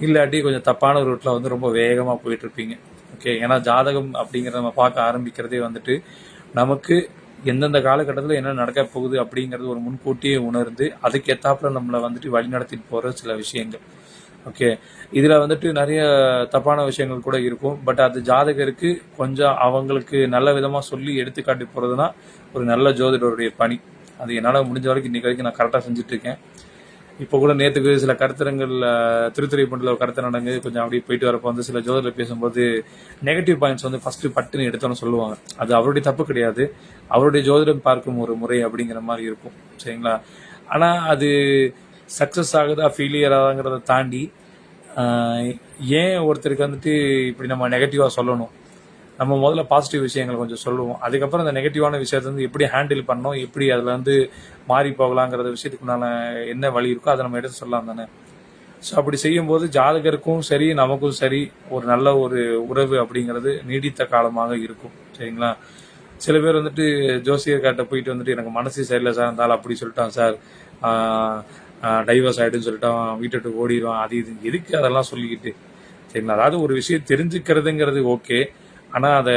இல்லாட்டி கொஞ்சம் தப்பான ரூட்டில் வந்து ரொம்ப வேகமாக போயிட்டுருப்பீங்க. ஓகே, ஏன்னா ஜாதகம் அப்படிங்கிறத நம்ம பார்க்க ஆரம்பிக்கிறதே வந்துட்டு நமக்கு எந்தெந்த காலகட்டத்தில் என்ன நடக்க போகுது அப்படிங்கிறது ஒரு முன்கூட்டியே உணர்ந்து அதுக்கேற்றாப்புல நம்மளை வந்துட்டு வழி நடத்திட்டு போகிற சில விஷயங்கள். ஓகே, இதில் வந்துட்டு நிறைய தப்பான விஷயங்கள் கூட இருக்கும். பட் அது ஜாதகருக்கு கொஞ்சம் அவங்களுக்கு நல்ல விதமாக சொல்லி எடுத்துக்காட்டி போகிறதுனா ஒரு நல்ல ஜோதிடருடைய பணி. அது என்னால் முடிஞ்ச வரைக்கும் இன்றைக்கி வரைக்கும் நான் கரெக்டாக செஞ்சுட்ருக்கேன். இப்போ கூட நேற்றுக்கு சில கருத்தரங்கள் திருத்துறைப்பூண்டில் கருத்து நடந்து கொஞ்சம் அப்படியே போயிட்டு வரப்போ வந்து சில ஜோதிடர் பேசும்போது நெகட்டிவ் பாயிண்ட்ஸ் வந்து ஃபஸ்ட்டு பட்டுன்னு எடுத்தோன்னு சொல்லுவாங்க. அது அவருடைய தப்பு கிடையாது, அவருடைய ஜோதிடம் பார்க்கும் ஒரு முறை அப்படிங்கிற மாதிரி இருக்கும். சரிங்களா? ஆனால் அது சக்ஸஸ் ஆகுதா ஃபெயிலியர் ஆகுதாங்கிறத தாண்டி ஏன் ஒருத்தருக்கு வந்துட்டு இப்படி நம்ம நெகட்டிவாக சொல்லணும்? நம்ம முதல்ல பாசிட்டிவ் விஷயங்கள் கொஞ்சம் சொல்லுவோம், அதுக்கப்புறம் அந்த நெகட்டிவான விஷயத்தை வந்து எப்படி ஹேண்டில் பண்ணோம், எப்படி அதில் வந்து மாறி போகலாங்கிறத விஷயத்துக்குனால என்ன வழி இருக்கோ அதை நம்ம எடுத்து சொல்லலாம் தானே. ஸோ அப்படி செய்யும்போது ஜாதகருக்கும் சரி நமக்கும் சரி ஒரு நல்ல ஒரு உறவு அப்படிங்கிறது நீடித்த காலமாக இருக்கும். சரிங்களா? சில பேர் வந்துட்டு ஜோசியர்கிட்ட போயிட்டு வந்துட்டு எனக்கு மனசு சரியில்லை சார், இருந்தாலும் அப்படி சொல்லிட்டான் சார், டைவர்ஸ் ஆகிடுன்னு சொல்லிட்டான், வீட்டை விட்டு ஓடிடுவான், அது இது எதுக்கு அதெல்லாம் சொல்லிக்கிட்டு. சரிங்களா? அதாவது ஒரு விஷயம் தெரிஞ்சுக்கிறதுங்கிறது ஓகே, ஆனால் அதை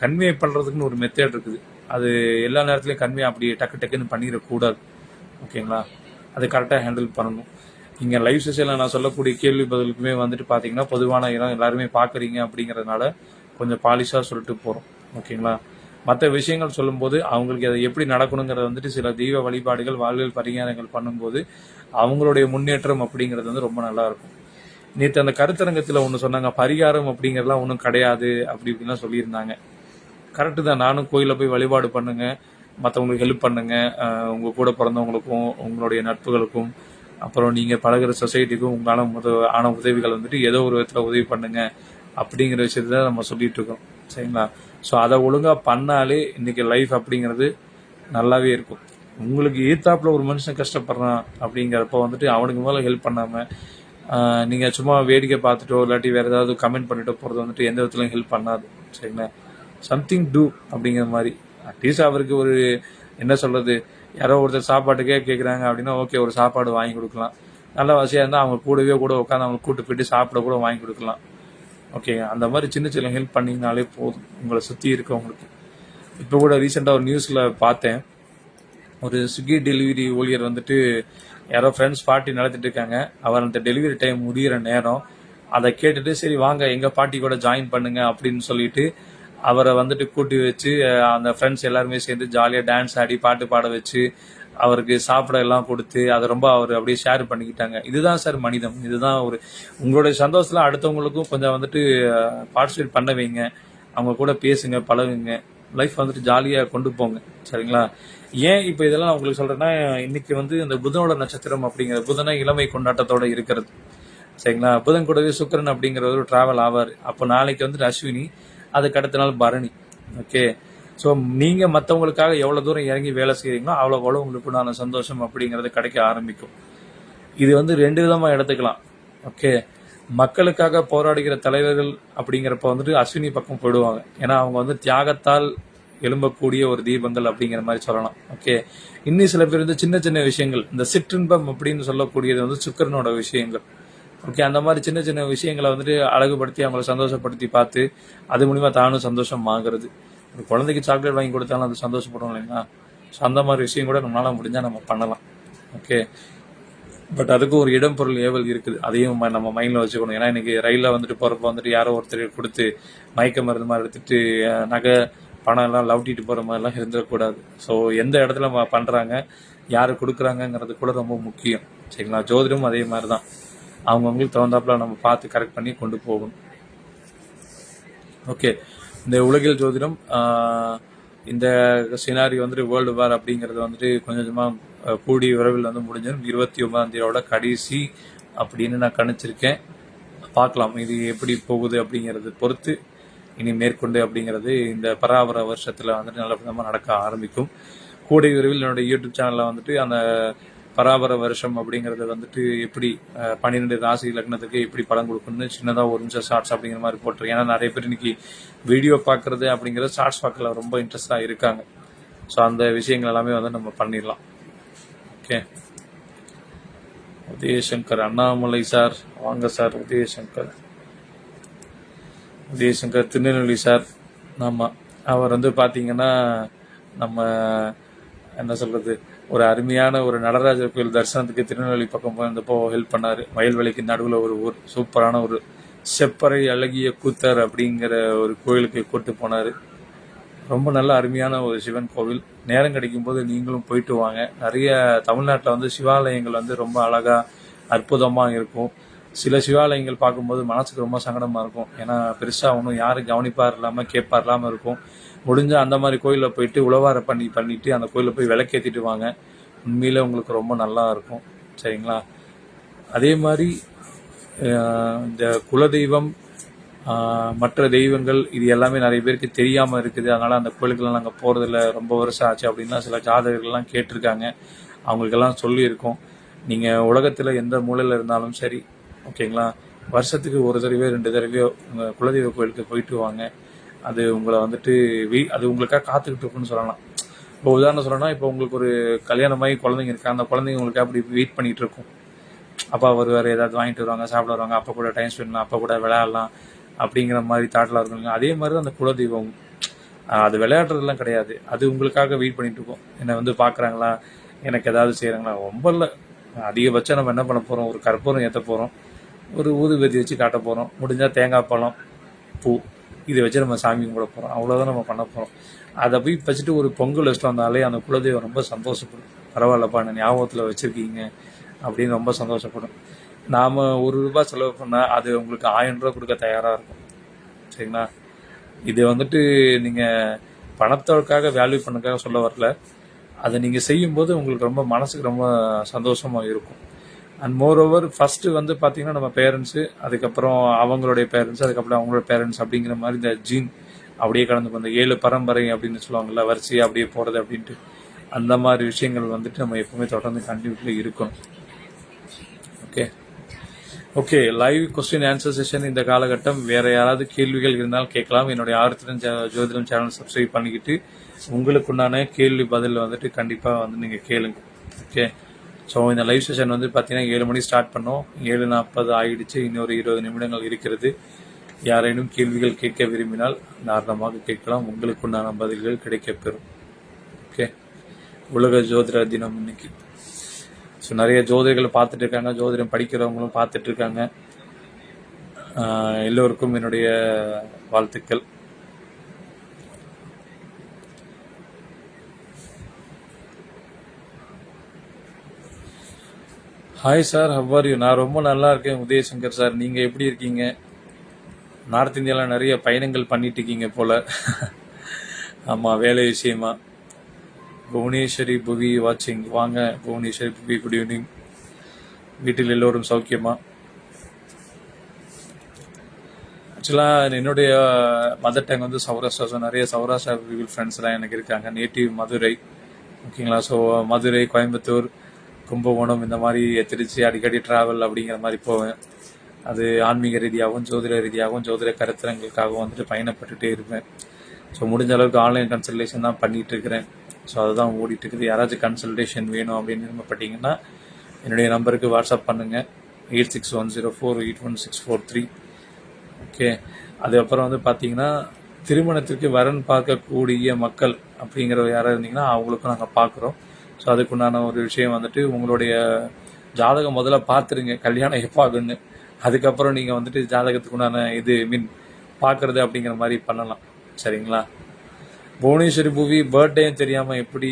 கன்வே பண்ணுறதுக்குன்னு ஒரு மெத்தட் இருக்குது. அது எல்லா நேரத்துலையும் கன்வே அப்படி டக்குன்னு பண்ணிடக்கூடாது. ஓகேங்களா? அது கரெக்டாக ஹேண்டில் பண்ணணும். இங்கே லைவ் செஷனில் நான் சொல்லக்கூடிய கேள்வி பதிலுக்குமே வந்துட்டு பார்த்தீங்கன்னா பொதுவான இடம் எல்லாருமே பார்க்குறீங்க அப்படிங்கிறதுனால கொஞ்சம் பாலிஷாக சொல்லிட்டு போகிறோம். ஓகேங்களா? மற்ற விஷயங்கள் சொல்லும்போது அவங்களுக்கு அதை எப்படி நடக்கணுங்கிறத வந்துட்டு சில தெய்வ வழிபாடுகள் வாழ்வியல் பரிகாரங்கள் பண்ணும்போது அவங்களுடைய முன்னேற்றம் அப்படிங்கிறது வந்து ரொம்ப நல்லா இருக்கும். நேற்று அந்த கருத்தரங்கத்தில் ஒன்று சொன்னாங்க, பரிகாரம் அப்படிங்கிறதுலாம் ஒன்றும் கிடையாது அப்படி இப்படின்லாம் சொல்லியிருந்தாங்க. கரெக்டு தான். நானும் கோயிலில் போய் வழிபாடு பண்ணுங்க, மற்றவங்களுக்கு ஹெல்ப் பண்ணுங்க, உங்கள் கூட பிறந்தவங்களுக்கும் உங்களுடைய நட்புகளுக்கும் அப்புறம் நீங்கள் பழகிற சொசைட்டிக்கும் உங்களால் ஆன உதவிகள் வந்துட்டு ஏதோ ஒரு விதத்தில் உதவி பண்ணுங்க அப்படிங்கிற விஷயத்த நம்ம சொல்லிட்டு இருக்கோம். சரிங்களா? ஸோ அதை ஒழுங்காக பண்ணாலே இன்னைக்கு லைஃப் அப்படிங்கிறது நல்லாவே இருக்கும். உங்களுக்கு ஏத்தாப்புல ஒரு மனுஷன் கஷ்டப்படுறான் அப்படிங்கிறப்ப வந்துட்டு அவனுக்கு மேலே ஹெல்ப் பண்ணாமல் நீங்கள் சும்மா வேடிக்கை பார்த்துட்டோ இல்லாட்டி வேறு ஏதாவது கமெண்ட் பண்ணிட்டோ போகிறது வந்துட்டு எந்த விதத்துலையும் ஹெல்ப் பண்ணாது. சரிங்களா? சம்திங் டூ அப்படிங்கிற மாதிரி அட்லீஸ்ட் அவருக்கு ஒரு என்ன சொல்கிறது, யாரோ ஒருத்தர் சாப்பாட்டுக்கே கேட்குறாங்க அப்படின்னா ஓகே, ஒரு சாப்பாடு வாங்கி கொடுக்கலாம். நல்ல வசதியாக இருந்தால் அவங்க கூடவே கூட உட்காந்து அவங்க கூட்டு போயிட்டு சாப்பிட கூட வாங்கி கொடுக்கலாம். ஓகே, அந்த மாதிரி சின்ன சின்ன ஹெல்ப் பண்ணிங்கனாலே போதும் உங்களை சுற்றி இருக்கவங்களுக்கு. இப்போ கூட ரீசெண்டாக ஒரு நியூஸில் பார்த்தேன், ஒரு ஸ்விக்கி டெலிவரி ஊழியர் வந்துட்டு யாரோ ஃப்ரெண்ட்ஸ் பார்ட்டி நடத்திட்டு இருக்காங்க. அவர் அந்த டெலிவரி டைம் முடிகிற நேரம் அதை கேட்டுட்டு சரி வாங்க எங்கள் பார்ட்டி கூட ஜாயின் பண்ணுங்க அப்படின்னு சொல்லிட்டு அவரை வந்துட்டு கூட்டி வச்சு அந்த ஃப்ரெண்ட்ஸ் எல்லாருமே சேர்ந்து ஜாலியாக டான்ஸ் ஆடி பாட்டு பாட வச்சு அவருக்கு சாப்பிட எல்லாம் கொடுத்து அதை ரொம்ப அவர் அப்படியே ஷேர் பண்ணிக்கிட்டாங்க. இதுதான் சார் மனிதம். இதுதான் ஒரு உங்களுடைய சந்தோஷத்தில் அடுத்தவங்களுக்கும் கொஞ்சம் வந்துட்டு பார்ட்டிசிபேட் பண்ண வைங்க, அவங்க கூட பேசுங்க, பழகுங்க, லைஃப் வந்துட்டு ஜாலியாக கொண்டு போங்க. சரிங்களா? ஏன் இப்போ இதெல்லாம் உங்களுக்கு சொல்கிறேன்னா, இன்னைக்கு வந்து இந்த புதனோட நட்சத்திரம் அப்படிங்கிற புதனை இளமை கொண்டாட்டத்தோட இருக்கிறது. சரிங்களா? புதன் கூடவே சுக்கிரன் அப்படிங்கிற ஒரு டிராவல் ஆவார். அப்போ நாளைக்கு வந்துட்டு அஸ்வினி, அதுக்கு அடுத்த நாள் பரணி. ஓகே, ஸோ நீங்கள் மற்றவங்களுக்காக எவ்வளோ தூரம் இறங்கி வேலை செய்கிறீங்களோ அவ்வளோ உங்களுக்கு உண்டான சந்தோஷம் அப்படிங்கிறது கிடைக்க ஆரம்பிக்கும். இது வந்து ரெண்டு விதமாக எடுத்துக்கலாம். ஓகே, மக்களுக்காக போராடுகிற தலைவர்கள் அப்படிங்கிறப்ப வந்துட்டு அஸ்வினி பக்கம் போயிடுவாங்க. ஏன்னா அவங்க வந்து தியாகத்தால் எழும்பக்கூடிய ஒரு தீபங்கள் அப்படிங்கிற மாதிரி சொல்லலாம். ஓகே, இன்னும் சில பேர் வந்து சின்ன சின்ன விஷயங்கள், இந்த சிற்றின்பம் அப்படின்னு சொல்லக்கூடியது வந்து சுக்கிரனோட விஷயங்கள். ஓகே, அந்த மாதிரி சின்ன சின்ன விஷயங்களை வந்துட்டு அழகுபடுத்தி அவங்கள சந்தோஷப்படுத்தி பார்த்து அது மூலிமா தானும் சந்தோஷம் ஆகுறது. ஒரு குழந்தைக்கு சாக்லேட் வாங்கி கொடுத்தாலும் அது சந்தோஷப்படும் இல்லைங்களா? ஸோ அந்த மாதிரி விஷயம் கூட நம்மளால முடிஞ்சால் நம்ம பண்ணலாம். ஓகே, பட் அதுக்கும் ஒரு இடம் பொருள் ஏவல் இருக்குது, அதையும் நம்ம மைண்டில் வச்சுக்கணும். ஏன்னா இன்னைக்கு ரயிலில் வந்துட்டு போகிறப்ப வந்துட்டு யாரோ ஒருத்தர் கொடுத்து மயக்க மருந்து மாதிரி எடுத்துட்டு நகை பணம் எல்லாம் லவுட்டிட்டு போகிற மாதிரிலாம் இருந்துடக்கூடாது. ஸோ எந்த இடத்துல பண்ணுறாங்க, யார் கொடுக்குறாங்கங்கிறது கூட ரொம்ப முக்கியம். சரிங்களா? ஜோதிடம் அதே மாதிரி தான், அவங்கவுங்களுக்கு தகுந்தாப்புல நம்ம பார்த்து கரெக்ட் பண்ணி கொண்டு போகணும். ஓகே, இந்த உலகில் ஜோதிடம் இந்த சினாரி வந்துட்டு வேர்ல்டு வார் அப்படிங்கிறது வந்துட்டு கொஞ்சம் கொஞ்சமாக கூடிய விரைவில் வந்து முடிஞ்சிடும். 29ஆம் தேதியோட கடைசி அப்படின்னு நான் கணிச்சிருக்கேன். பார்க்கலாம் இது எப்படி போகுது அப்படிங்கிறது பொறுத்து இனி மேற்கொண்டு அப்படிங்கிறது இந்த பராபர வருஷத்தில் வந்துட்டு நல்ல விதமாக நடக்க ஆரம்பிக்கும். கூடிய விரைவில் என்னோட யூடியூப் சேனலில் வந்துட்டு அந்த பராபர வருஷம் அப்படிங்கிறது வந்துட்டு எப்படி 12 ராசி லக்னத்துக்கு எப்படி படம் கொடுக்கணும்னு சின்னதாக ஒரு நிமிஷம் ஷார்ட்ஸ் அப்படிங்கிற மாதிரி போட்டிருக்கேன். ஏன்னா நிறைய பேர் இன்னைக்கு வீடியோ பார்க்குறது அப்படிங்கிறது ஷார்ட்ஸ் பார்க்கல ரொம்ப இன்ட்ரெஸ்டாக இருக்காங்க. ஸோ அந்த விஷயங்கள் எல்லாமே வந்து நம்ம பண்ணிடலாம். ஓகே, உதயசங்கர் அண்ணாமலை சார் வாங்க சார். உதயசங்கர் திருநெல்வேலி சார். ஆமாம், அவர் வந்து பார்த்தீங்கன்னா நம்ம என்ன சொல்கிறது, ஒரு அருமையான ஒரு நடராஜர் கோயில் தரிசனத்துக்கு திருநெல்வேலி பக்கம் போயிருந்தப்போ ஹெல்ப் பண்ணார். வயல்வெளிக்கு நடுவில் ஒரு ஊர் சூப்பரான ஒரு செப்பறை அழகிய கூத்தர் அப்படிங்கிற ஒரு கோயிலுக்கு கூட்டு போனார். ரொம்ப நல்ல அருமையான ஒரு சிவன் கோவில். நேரம் கிடைக்கும் போது நீங்களும் போயிட்டு வாங்க. நிறைய தமிழ்நாட்டில் வந்து சிவாலயங்கள் வந்து ரொம்ப அழகாக அற்புதமாக இருக்கும். சில சிவாலயங்கள் பார்க்கும்போது மனசுக்கு ரொம்ப சங்கடமாக இருக்கும். ஏன்னா பெருசாக ஒன்றும் யாரும் கவனிப்பார் இல்லாமல் கேட்பார் இல்லாமல் இருக்கும். முடிஞ்ச அந்த மாதிரி கோயிலில் போயிட்டு உழவார பண்ணிட்டு அந்த கோயிலில் போய் விளக்கேற்றிட்டு வாங்க. உண்மையில் உங்களுக்கு ரொம்ப நல்லா இருக்கும். சரிங்களா? அதே மாதிரி இந்த குலதெய்வம் மற்ற தெய்வங்கள் இது எல்லாமே நிறைய பேருக்கு தெரியாமல் இருக்குது. அதனால் அந்த கோயிலுக்கெல்லாம் நாங்கள் போகிறதில்ல, ரொம்ப வருஷம் ஆச்சு அப்படின்லாம் சில ஜாதகர்கள்லாம் கேட்டிருக்காங்க. அவங்களுக்கெல்லாம் சொல்லியிருக்கோம், நீங்கள் உலகத்தில் எந்த மூலையில் இருந்தாலும் சரி, ஓகேங்களா, வருஷத்துக்கு ஒரு தடவையோ 2 தடவையோ உங்கள் குலதெய்வ கோயிலுக்கு போயிட்டு வாங்க. அது உங்களை வந்துட்டு அது உங்களுக்காக காத்துக்கிட்டு இருக்குன்னு சொல்லலாம். இப்போ உதாரணம் சொல்லணும்னா, இப்போ உங்களுக்கு ஒரு கல்யாணமாகி குழந்தைங்க இருக்கா, அந்த குழந்தைங்க உங்களுக்கு அப்படி வெயிட் பண்ணிகிட்டு இருக்கும். அப்பா வருவார், ஏதாவது வாங்கிட்டு வருவாங்க, சாப்பிட வருவாங்க, அப்போ கூட டைம் ஸ்பெண்ட் பண்ணலாம், அப்போ கூட விளையாடலாம் அப்படிங்கிற மாதிரி தாட்டில் இருக்குங்க. அதே மாதிரி தான் அந்த குலதெய்வம். அது விளையாடுறதுலாம் கிடையாது, அது உங்களுக்காக வெயிட் பண்ணிட்டு இருக்கோம். என்னை வந்து பார்க்குறாங்களா, எனக்கு ஏதாவது செய்கிறாங்களா, ரொம்ப இல்லை, அதிகபட்சம் நம்ம என்ன பண்ண போகிறோம், ஒரு கற்பூரம் ஏற்ற போகிறோம், ஒரு ஊதுபத்தி வச்சு காட்ட போகிறோம், முடிஞ்சால் தேங்காய் பழம் பூ இதை வச்சு நம்ம சாமி கும்பிட போகிறோம், அவ்வளோதான் நம்ம பண்ண போகிறோம். அதை போய் வச்சுட்டு ஒரு பொங்கல் வச்சுட்டு வந்தாலே அந்த குலதெய்வம் ரொம்ப சந்தோஷப்படும். பரவாயில்லப்பா என்ன ஞாபகத்தில் வச்சுருக்கீங்க அப்படின்னு ரொம்ப சந்தோஷப்படும். நாம் ₹1 செலவு பண்ணால் அது உங்களுக்கு ₹1000 கொடுக்க தயாராக இருக்கும். சரிங்களா? இது வந்துட்டு நீங்கள் பணத்தோக்காக வேல்யூ பண்ணக்காக சொல்ல வரல. அதை நீங்கள் செய்யும்போது உங்களுக்கு ரொம்ப மனசுக்கு ரொம்ப சந்தோஷமாக இருக்கும். அண்ட் மோர் ஓவர் ஃபஸ்ட்டு வந்து பார்த்தீங்கன்னா நம்ம பேரண்ட்ஸு, அதுக்கப்புறம் அவங்களுடைய பேரண்ட்ஸ், அதுக்கப்புறம் அவங்களோட பேரண்ட்ஸ் அப்படிங்கிற மாதிரி இந்த ஜீன் அப்படியே கடந்து போன 7 பரம்பரை அப்படின்னு சொல்லுவாங்கள்ல, வரிசையாக அப்படியே போகிறது அப்படின்ட்டு, அந்த மாதிரி விஷயங்கள் வந்துட்டு நம்ம எப்பவுமே தொடர்ந்து கண்டிப்பாக இருக்கணும். Okay okay live question answer session இந்த காலகட்டம். வேறு யாராவது கேள்விகள் இருந்தால் கேட்கலாம். என்னுடைய ஆர்த்திரன் ஜோதிடம் சேனல் சப்ஸ்கிரைப் பண்ணிக்கிட்டு உங்களுக்குண்டான கேள்வி பதில் வந்துட்டு கண்டிப்பாக வந்து நீங்கள் கேளுங்க. ஓகே, ஸோ இந்த லைவ் செஷன் வந்து பார்த்தீங்கன்னா 7 மணி ஸ்டார்ட் பண்ணோம், 7:40 ஆகிடுச்சு. இன்னொரு 20 நிமிடங்கள் இருக்கிறது. யாரேனும் கேள்விகள் கேட்க விரும்பினால் தாராளமாக கேட்கலாம். உங்களுக்குண்டான பதில்கள் கிடைக்கப்பெறும். ஓகே, உலக ஜோதிட தினம் இன்னைக்கு. ஸோ நிறைய ஜோதிடர்கள் பார்த்துட்டு இருக்காங்க, ஜோதிடம் படிக்கிறவங்களும் பார்த்துட்டு இருக்காங்க. எல்லோருக்கும் என்னுடைய வாழ்த்துக்கள். Hi sir, how are you? நான் ரொம்ப நல்லா இருக்கேன் உதயசங்கர் சார். நீங்கள் எப்படி இருக்கீங்க? நார்த் இந்தியாவில் நிறைய பயணங்கள் பண்ணிட்டு இருக்கீங்க போல. ஆமாம், வேலை விஷயமா. புவனேஸ்வரி புவி வாட்சிங். வாங்க புவனேஸ்வரி புவி, குட் ஈவினிங். வீட்டில் எல்லோரும் சௌக்கியமா? ஆக்சுவலாக என்னுடைய மதர் டங் வந்து சௌராஷ்டிரா. ஸோ நிறைய சௌராஷ்டிரா பீப்புள் ஃப்ரெண்ட்ஸ்லாம் எனக்கு இருக்காங்க. நேட்டிவ் மதுரை. ஓகேங்களா? ஸோ மதுரை, கோயம்புத்தூர், கும்பகோணம், இந்த மாதிரி திருச்சி அடிக்கடி ட்ராவல் அப்படிங்கிற மாதிரி போவேன். அது ஆன்மீக ரீதியாகவும் ஜோதிட ரீதியாகவும் ஜோதிட கருத்தரங்களுக்காகவும் வந்துட்டு பயணப்பட்டுகிட்டே இருப்பேன். ஸோ முடிஞ்ச அளவுக்கு ஆன்லைன் கன்சல்டேஷன் தான் பண்ணிகிட்டு இருக்கிறேன். ஸோ அதுதான் ஓடிட்டு இருக்குது. யாராச்சும் கன்சல்டேஷன் வேணும் அப்படின்னு விரும்பப்பட்டீங்கன்னா என்னுடைய நம்பருக்கு வாட்ஸ்அப் பண்ணுங்கள், 8610481643. ஓகே, அதுக்கப்புறம் வந்து பார்த்தீங்கன்னா திருமணத்திற்கு வரன் பார்க்கக்கூடிய மக்கள் அப்படிங்கிற யாராவது இருந்தீங்கன்னா அவங்களுக்கும் நாங்கள் பார்க்குறோம். ஸோ அதுக்குண்டான ஒரு விஷயம் வந்துட்டு உங்களுடைய ஜாதகம் முதல்ல பார்த்துருங்க, கல்யாணம் எப்போ ஆகுன்னு. அதுக்கப்புறம் நீங்கள் வந்துட்டு ஜாதகத்துக்குண்டான பார்க்குறது அப்படிங்கிற மாதிரி பண்ணலாம். சரிங்களா? புவனேஸ்வரி புவி பர்த்டேன்னு தெரியாமல் எப்படி?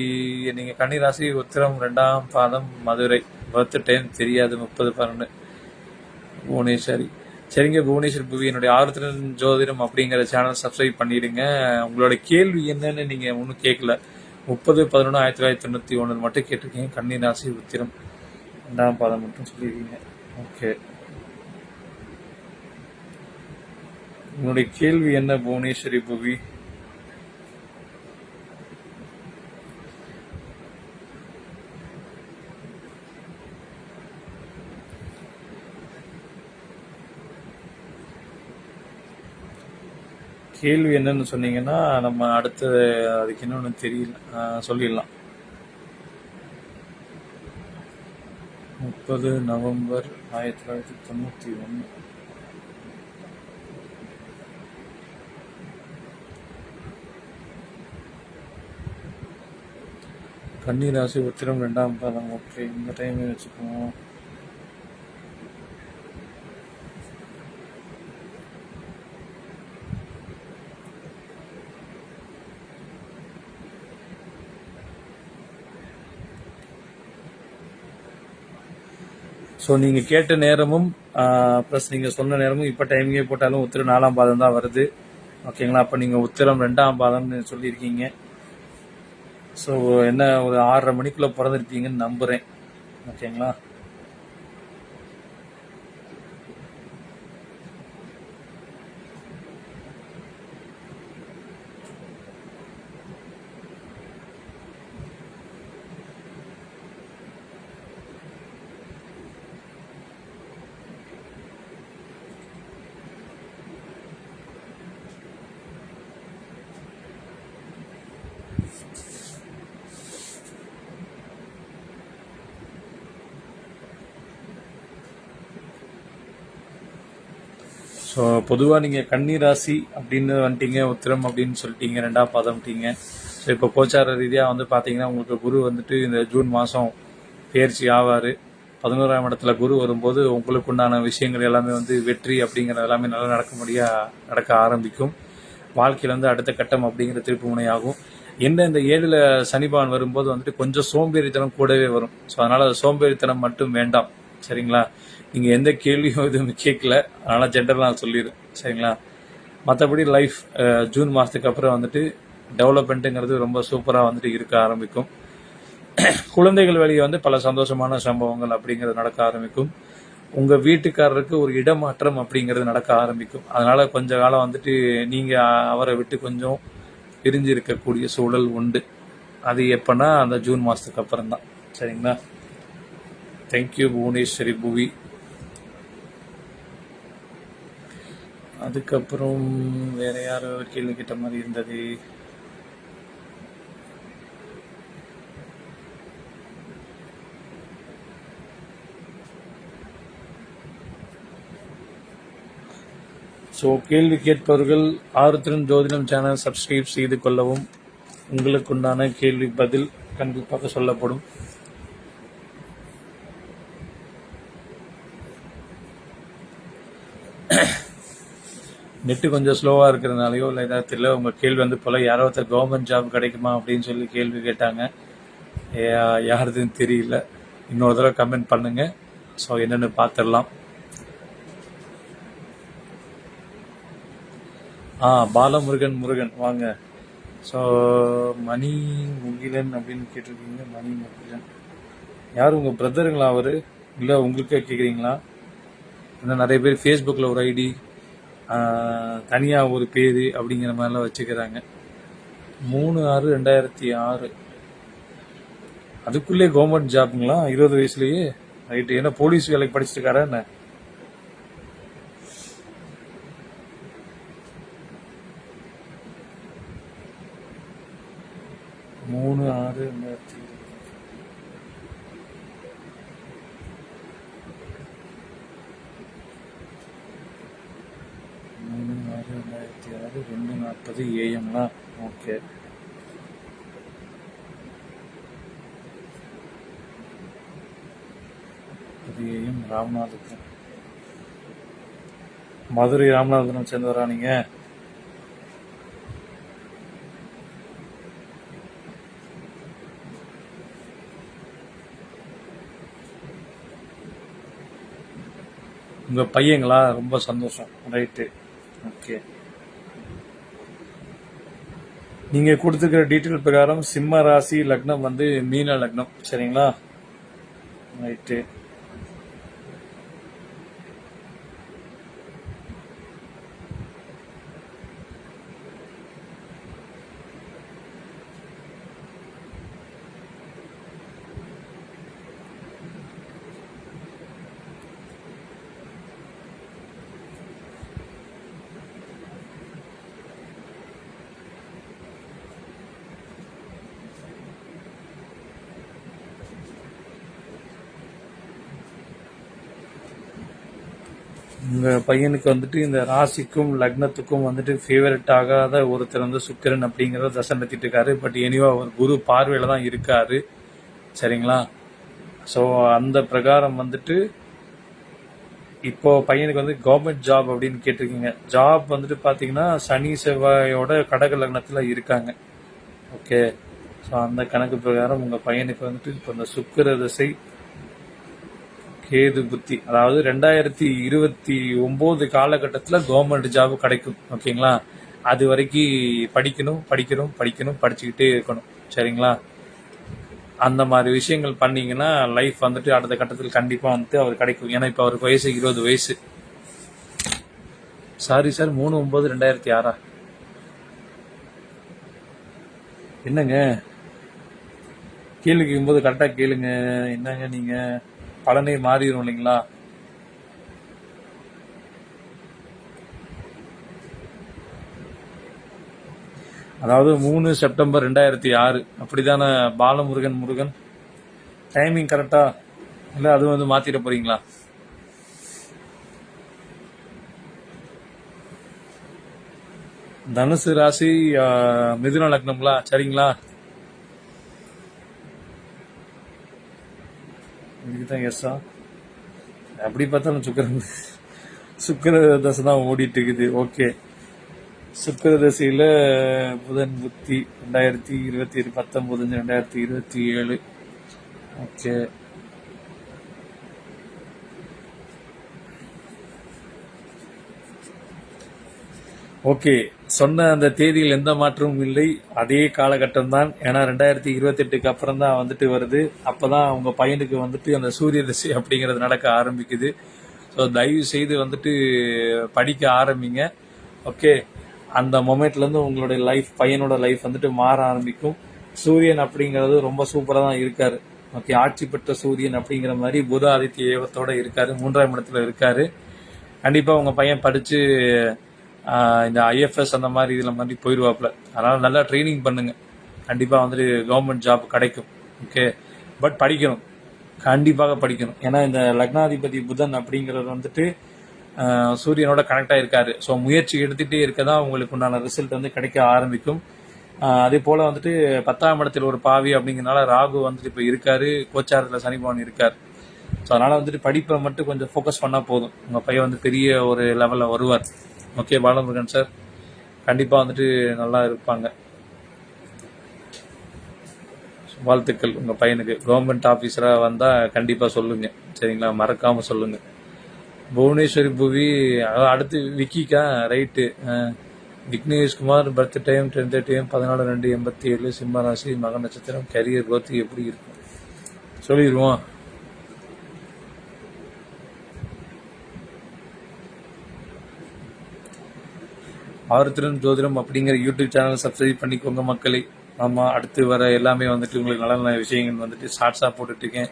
நீங்கள் கன்னிராசி, உத்திரம் 2ஆம் பாதம், மதுரை. பர்த் டைம் தெரியாது, 30/12. புவனேஸ்வரி. சரிங்க புவனேஸ்வரி புவி, என்னுடைய ஆர்த்திரன் ஜோதிடம் அப்படிங்கிற சேனல் சப்ஸ்கிரைப் பண்ணிடுங்க. உங்களோட கேள்வி என்னன்னு நீங்கள் ஒன்றும் கேட்கல. 30/11/1991 மட்டும் கேட்டிருக்கீங்க. கன்னிராசி, உத்திரம் 2ஆம் பாதம் மட்டும் சொல்லியிருக்கீங்க. ஓகே, உங்களுடைய கேள்வி என்ன புவனேஸ்வரி புவி? கேள்வி என்னன்னு சொன்னீங்கன்னா நம்ம அடுத்து அதுக்கு இன்னொன்று தெரியல, சொல்லிடலாம். 30 நவம்பர் 1991. கன்னிராசி, உத்திரம் 2ஆம் பாதம். ஓகே, இந்த டைமே வச்சுக்குவோம். ஸோ நீங்கள் கேட்ட நேரமும் ப்ளஸ் நீங்கள் சொன்ன நேரமும் இப்போ டைமிங்கே போட்டாலும் உத்திரம் 4ஆம் பாதம் தான் வருது. ஓகேங்களா? அப்போ நீங்கள் உத்திரம் 2ஆம் பாதம்னு சொல்லியிருக்கீங்க. ஸோ என்ன ஒரு 6:30 மணிக்குள்ளே பிறந்திருப்பீங்கன்னு நம்புகிறேன். ஓகேங்களா? ஸோ பொதுவாக நீங்கள் கன்னிராசி அப்படின்னு வந்துட்டீங்க, உத்திரம் அப்படின்னு சொல்லிட்டீங்க, 2ஆம் பாதம்ட்டீங்க. ஸோ இப்போ கோச்சார ரீதியாக வந்து பார்த்தீங்கன்னா உங்களுக்கு குரு வந்துட்டு இந்த ஜூன் மாதம் பயிற்சி ஆவார். 11ஆம் இடத்துல குரு வரும்போது உங்களுக்கு உண்டான விஷயங்கள் எல்லாமே வந்து வெற்றி அப்படிங்கிற எல்லாமே நல்லா நடக்க ஆரம்பிக்கும். வாழ்க்கையில் வந்து அடுத்த கட்டம் அப்படிங்கிற திருப்பு முனையாகும். இந்த 7ல் சனி பகவான் வரும்போது வந்துட்டு கொஞ்சம் சோம்பேறித்தனம் கூடவே வரும். ஸோ அதனால் சோம்பேறித்தனம் மட்டும் வேண்டாம். சரிங்களா? நீங்கள் எந்த கேள்வியும் எதுவும் கேட்கல, அதனால் ஜென்ரலாக நான் சொல்லிடுறேன். சரிங்களா? மற்றபடி லைஃப் ஜூன் மாதத்துக்கு அப்புறம் வந்துட்டு டெவலப்மெண்ட்டுங்கிறது ரொம்ப சூப்பராக வந்துட்டு இருக்க ஆரம்பிக்கும். குழந்தைகள் வழியே வந்து பல சந்தோஷமான சம்பவங்கள் அப்படிங்கிறது நடக்க ஆரம்பிக்கும். உங்கள் வீட்டுக்காரருக்கு ஒரு இடமாற்றம் அப்படிங்கிறது நடக்க ஆரம்பிக்கும். அதனால் கொஞ்ச காலம் வந்துட்டு நீங்கள் அவரை விட்டு கொஞ்சம் பிரிஞ்சு இருக்கக்கூடிய சூழல் உண்டு. அது எப்போனா அந்த ஜூன் மாதத்துக்கு அப்புறம் தான். சரிங்களா? தேங்க்யூ புவனேஸ்வரி புவி. அதுக்கப்புறம் வேற யாரோ கேள்வி கேட்ட மாதிரி இருந்தது. ஸோ கேள்வி கேட்பவர்கள் ஆருத்ரன் ஜோதிடம் சேனல் சப்ஸ்கிரைப் செய்து கொள்ளவும். உங்களுக்குண்டான கேள்வி பதில் கண்டிப்பாக சொல்லப்படும். நெட்டு கொஞ்சம் ஸ்லோவாக இருக்கிறதுனாலையோ இல்லை ஏதாவது தெரியல, உங்கள் கேள்வி வந்து போல் யாரோ ஒருத்தர் கவர்மெண்ட் ஜாப் கிடைக்குமா அப்படின்னு சொல்லி கேள்வி கேட்டாங்க. யாருதுன்னு தெரியல. இன்னொரு தடவை கமெண்ட் பண்ணுங்கள். ஸோ என்னென்னு பார்த்துடலாம். பாலமுருகன் வாங்க. ஸோ மணி முகிலன் அப்படின்னு கேட்டிருக்கீங்க. மணி முகிலன் யார்? உங்கள் பிரதருங்களா அவர்? இல்லை உங்களுக்கே கேட்குறீங்களா? இன்னும் நிறைய பேர் ஃபேஸ்புக்கில் ஒரு ஐடி, தனியாக ஒரு பேர் அப்படிங்கிற மாதிரிலாம் வச்சுக்கிறாங்க. 3/6/2006 அதுக்குள்ளே கவர்மெண்ட் ஜாப்புங்களா? 20 வயசுலேயே? ரைட்டு. ஏன்னா போலீஸ் வேலைக்கு படிச்சிருக்காரா என்ன? மூணு ஆறு 2006 2:40 AM-ங்களா? ஓகே. AM ராமநாதபுரம். மதுரை ராமநாதபுரம் சேர்ந்தவரா நீங்க? உங்க பையங்களா? ரொம்ப சந்தோஷம். ரைட்டு. ஓகே. நீங்க கொடுத்துருக்கிற டீட்டெயில் பிரகாரம் சிம்ம ராசி, லக்னம் வந்து மீன லக்னம். சரிங்களா? ரைட்டு. உங்கள் பையனுக்கு வந்துட்டு இந்த ராசிக்கும் லக்னத்துக்கும் வந்துட்டு ஃபேவரட் ஆகாத ஒருத்தர் வந்து சுக்கிரன் அப்படிங்கிறத தசை நடத்திட்டு இருக்காரு. பட் எனிவா அவர் குரு பார்வையில் தான் இருக்காரு. சரிங்களா? ஸோ அந்த பிரகாரம் வந்துட்டு இப்போ பையனுக்கு வந்து கவர்மெண்ட் ஜாப் அப்படின்னு கேட்டிருக்கீங்க. ஜாப் வந்துட்டு பார்த்தீங்கன்னா சனி செவ்வாயோட கடக லக்னத்தில் இருக்காங்க. ஓகே. ஸோ அந்த கணக்கு பிரகாரம் உங்கள் பையனுக்கு வந்துட்டு இப்போ இந்த சுக்கிர திசை, கேது புத்தி, அதாவது 2029 காலகட்டத்தில் கவர்மெண்ட் ஜாப் கிடைக்கும். ஓகேங்களா? அது வரைக்கும் படிச்சுக்கிட்டே இருக்கணும். சரிங்களா? அந்த மாதிரி விஷயங்கள் பண்ணீங்கன்னா லைஃப் வந்துட்டு அடுத்த கட்டத்தில் கண்டிப்பாக வந்துட்டு அவர் கிடைக்கும். ஏன்னா இப்போ அவருக்கு வயசு 20 வயசு. Sorry sir, 3/9/2006. என்னங்க கேள்வி கேட்கும்போது கரெக்டாக கேளுங்க. என்னங்க நீங்கள் பலனே மாறிடும் இல்லைங்களா? அதாவது 3 செப்டம்பர் 2006 அப்படிதானே பாலமுருகன்? டைமிங் கரெக்டா இல்லை அது வந்து மாத்திட போறீங்களா? தனுசு ராசி, மிதுன லக்னம்களா? சரிங்களா? இதுதான் எஸ்ஸா? அப்படி பார்த்தாலும் சுக்கிர தசை தான் ஓடிட்டு இருக்குது. ஓகே, சுக்கிர தசையில் புதன் புத்தி 2019 2027. Okay, okay. சொன்ன அந்த தேதியில் எந்த மாற்றமும் இல்லை, அதே காலகட்டம் தான். ஏன்னா 2028க்கு அப்புறம் தான் வந்துட்டு வருது. அப்பதான் உங்க பையனுக்கு வந்துட்டு அந்த சூரிய தசை அப்படிங்கிறது நடக்க ஆரம்பிக்குது. ஸோ தயவு செய்து வந்துட்டு படிக்க ஆரம்பிங்க. ஓகே, அந்த மொமெண்ட்லேருந்து உங்களுடைய லைஃப், பையனோட லைஃப் வந்துட்டு மாற ஆரம்பிக்கும். சூரியன் அப்படிங்கிறது ரொம்ப சூப்பராக தான் இருக்காரு. ஓகே, ஆட்சி பெற்ற சூரியன் அப்படிங்கிற மாதிரி புத ஆதித்ய யோகத்தோட இருக்காரு, 3ஆம் இடத்துல இருக்காரு. கண்டிப்பாக உங்கள் பையன் படித்து இந்த ஐஎஃப்எஸ் அந்த மாதிரி இதில் மாதிரி போயிடுவாப்புல. அதனால் நல்லா ட்ரைனிங் பண்ணுங்க, கண்டிப்பாக வந்துட்டு கவர்மெண்ட் ஜாப் கிடைக்கும். ஓகே, பட் படிக்கணும், கண்டிப்பாக படிக்கணும். ஏன்னா இந்த லக்னாதிபதி புதன் அப்படிங்கிறது வந்துட்டு சூரியனோட கனெக்டாக இருக்காரு. ஸோ முயற்சி எடுத்துகிட்டே இருக்க தான் உங்களுக்கு உண்டான ரிசல்ட் வந்து கிடைக்க ஆரம்பிக்கும். அதே போல் வந்துட்டு 10ஆம் இடத்தில் ஒரு பாவி அப்படிங்கிறனால ராகு வந்துட்டு இப்போ இருக்காரு, கோச்சாரத்தில் சனி பகவான் இருக்கார். ஸோ அதனால் வந்துட்டு படிப்பை மட்டும் கொஞ்சம் ஃபோக்கஸ் பண்ணால் போதும், உங்கள் பையன் வந்து பெரிய ஒரு லெவலில் வருவார். ஓகே பாலமுருகன் சார், கண்டிப்பாக வந்துட்டு நல்லா இருப்பாங்க. வாழ்த்துக்கள் உங்கள் பையனுக்கு. கவர்மெண்ட் ஆஃபீஸராக வந்தால் கண்டிப்பாக சொல்லுங்கள், சரிங்களா? மறக்காமல் சொல்லுங்கள். புவனேஸ்வரி புவி, அடுத்து விக்கிக்கா, right. Vigneshkumar birth time 10:30 AM 14/2/87, சிம்ம ராசி, மக நட்சத்திரம், கரியர் growth எப்படி இருக்கும் சொல்லிடுவோம். ஆருத்திரன் ஜோதிடம் அப்படிங்கிற யூடியூப் சேனல் சப்ஸ்கிரைப் பண்ணிக்கோங்க மக்களே. ஆமாம், அடுத்து வர எல்லாமே வந்துட்டு உங்களுக்கு நல்ல நல்ல விஷயங்கள் வந்துட்டு ஷார்ட்ஸாக போட்டுட்ருக்கேன்.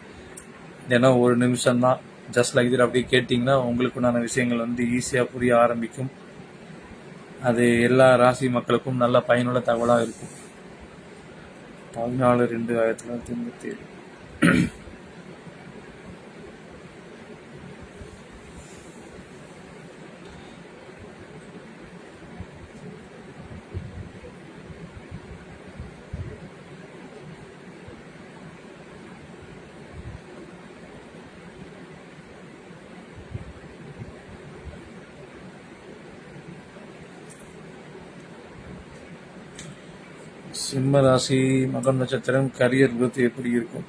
ஏன்னா ஒரு நிமிஷம் தான், ஜஸ்ட் லைக் இது அப்படியே கேட்டிங்கன்னா உங்களுக்குண்டான விஷயங்கள் வந்து ஈஸியாக புரிய ஆரம்பிக்கும். அது எல்லா ராசி மக்களுக்கும் நல்ல பயனுள்ள தகவலாக இருக்கும். 14/2/1987. சிம்ம ராசி, மகம் நட்சத்திரம், கரியர் growth எப்படி இருக்கும்?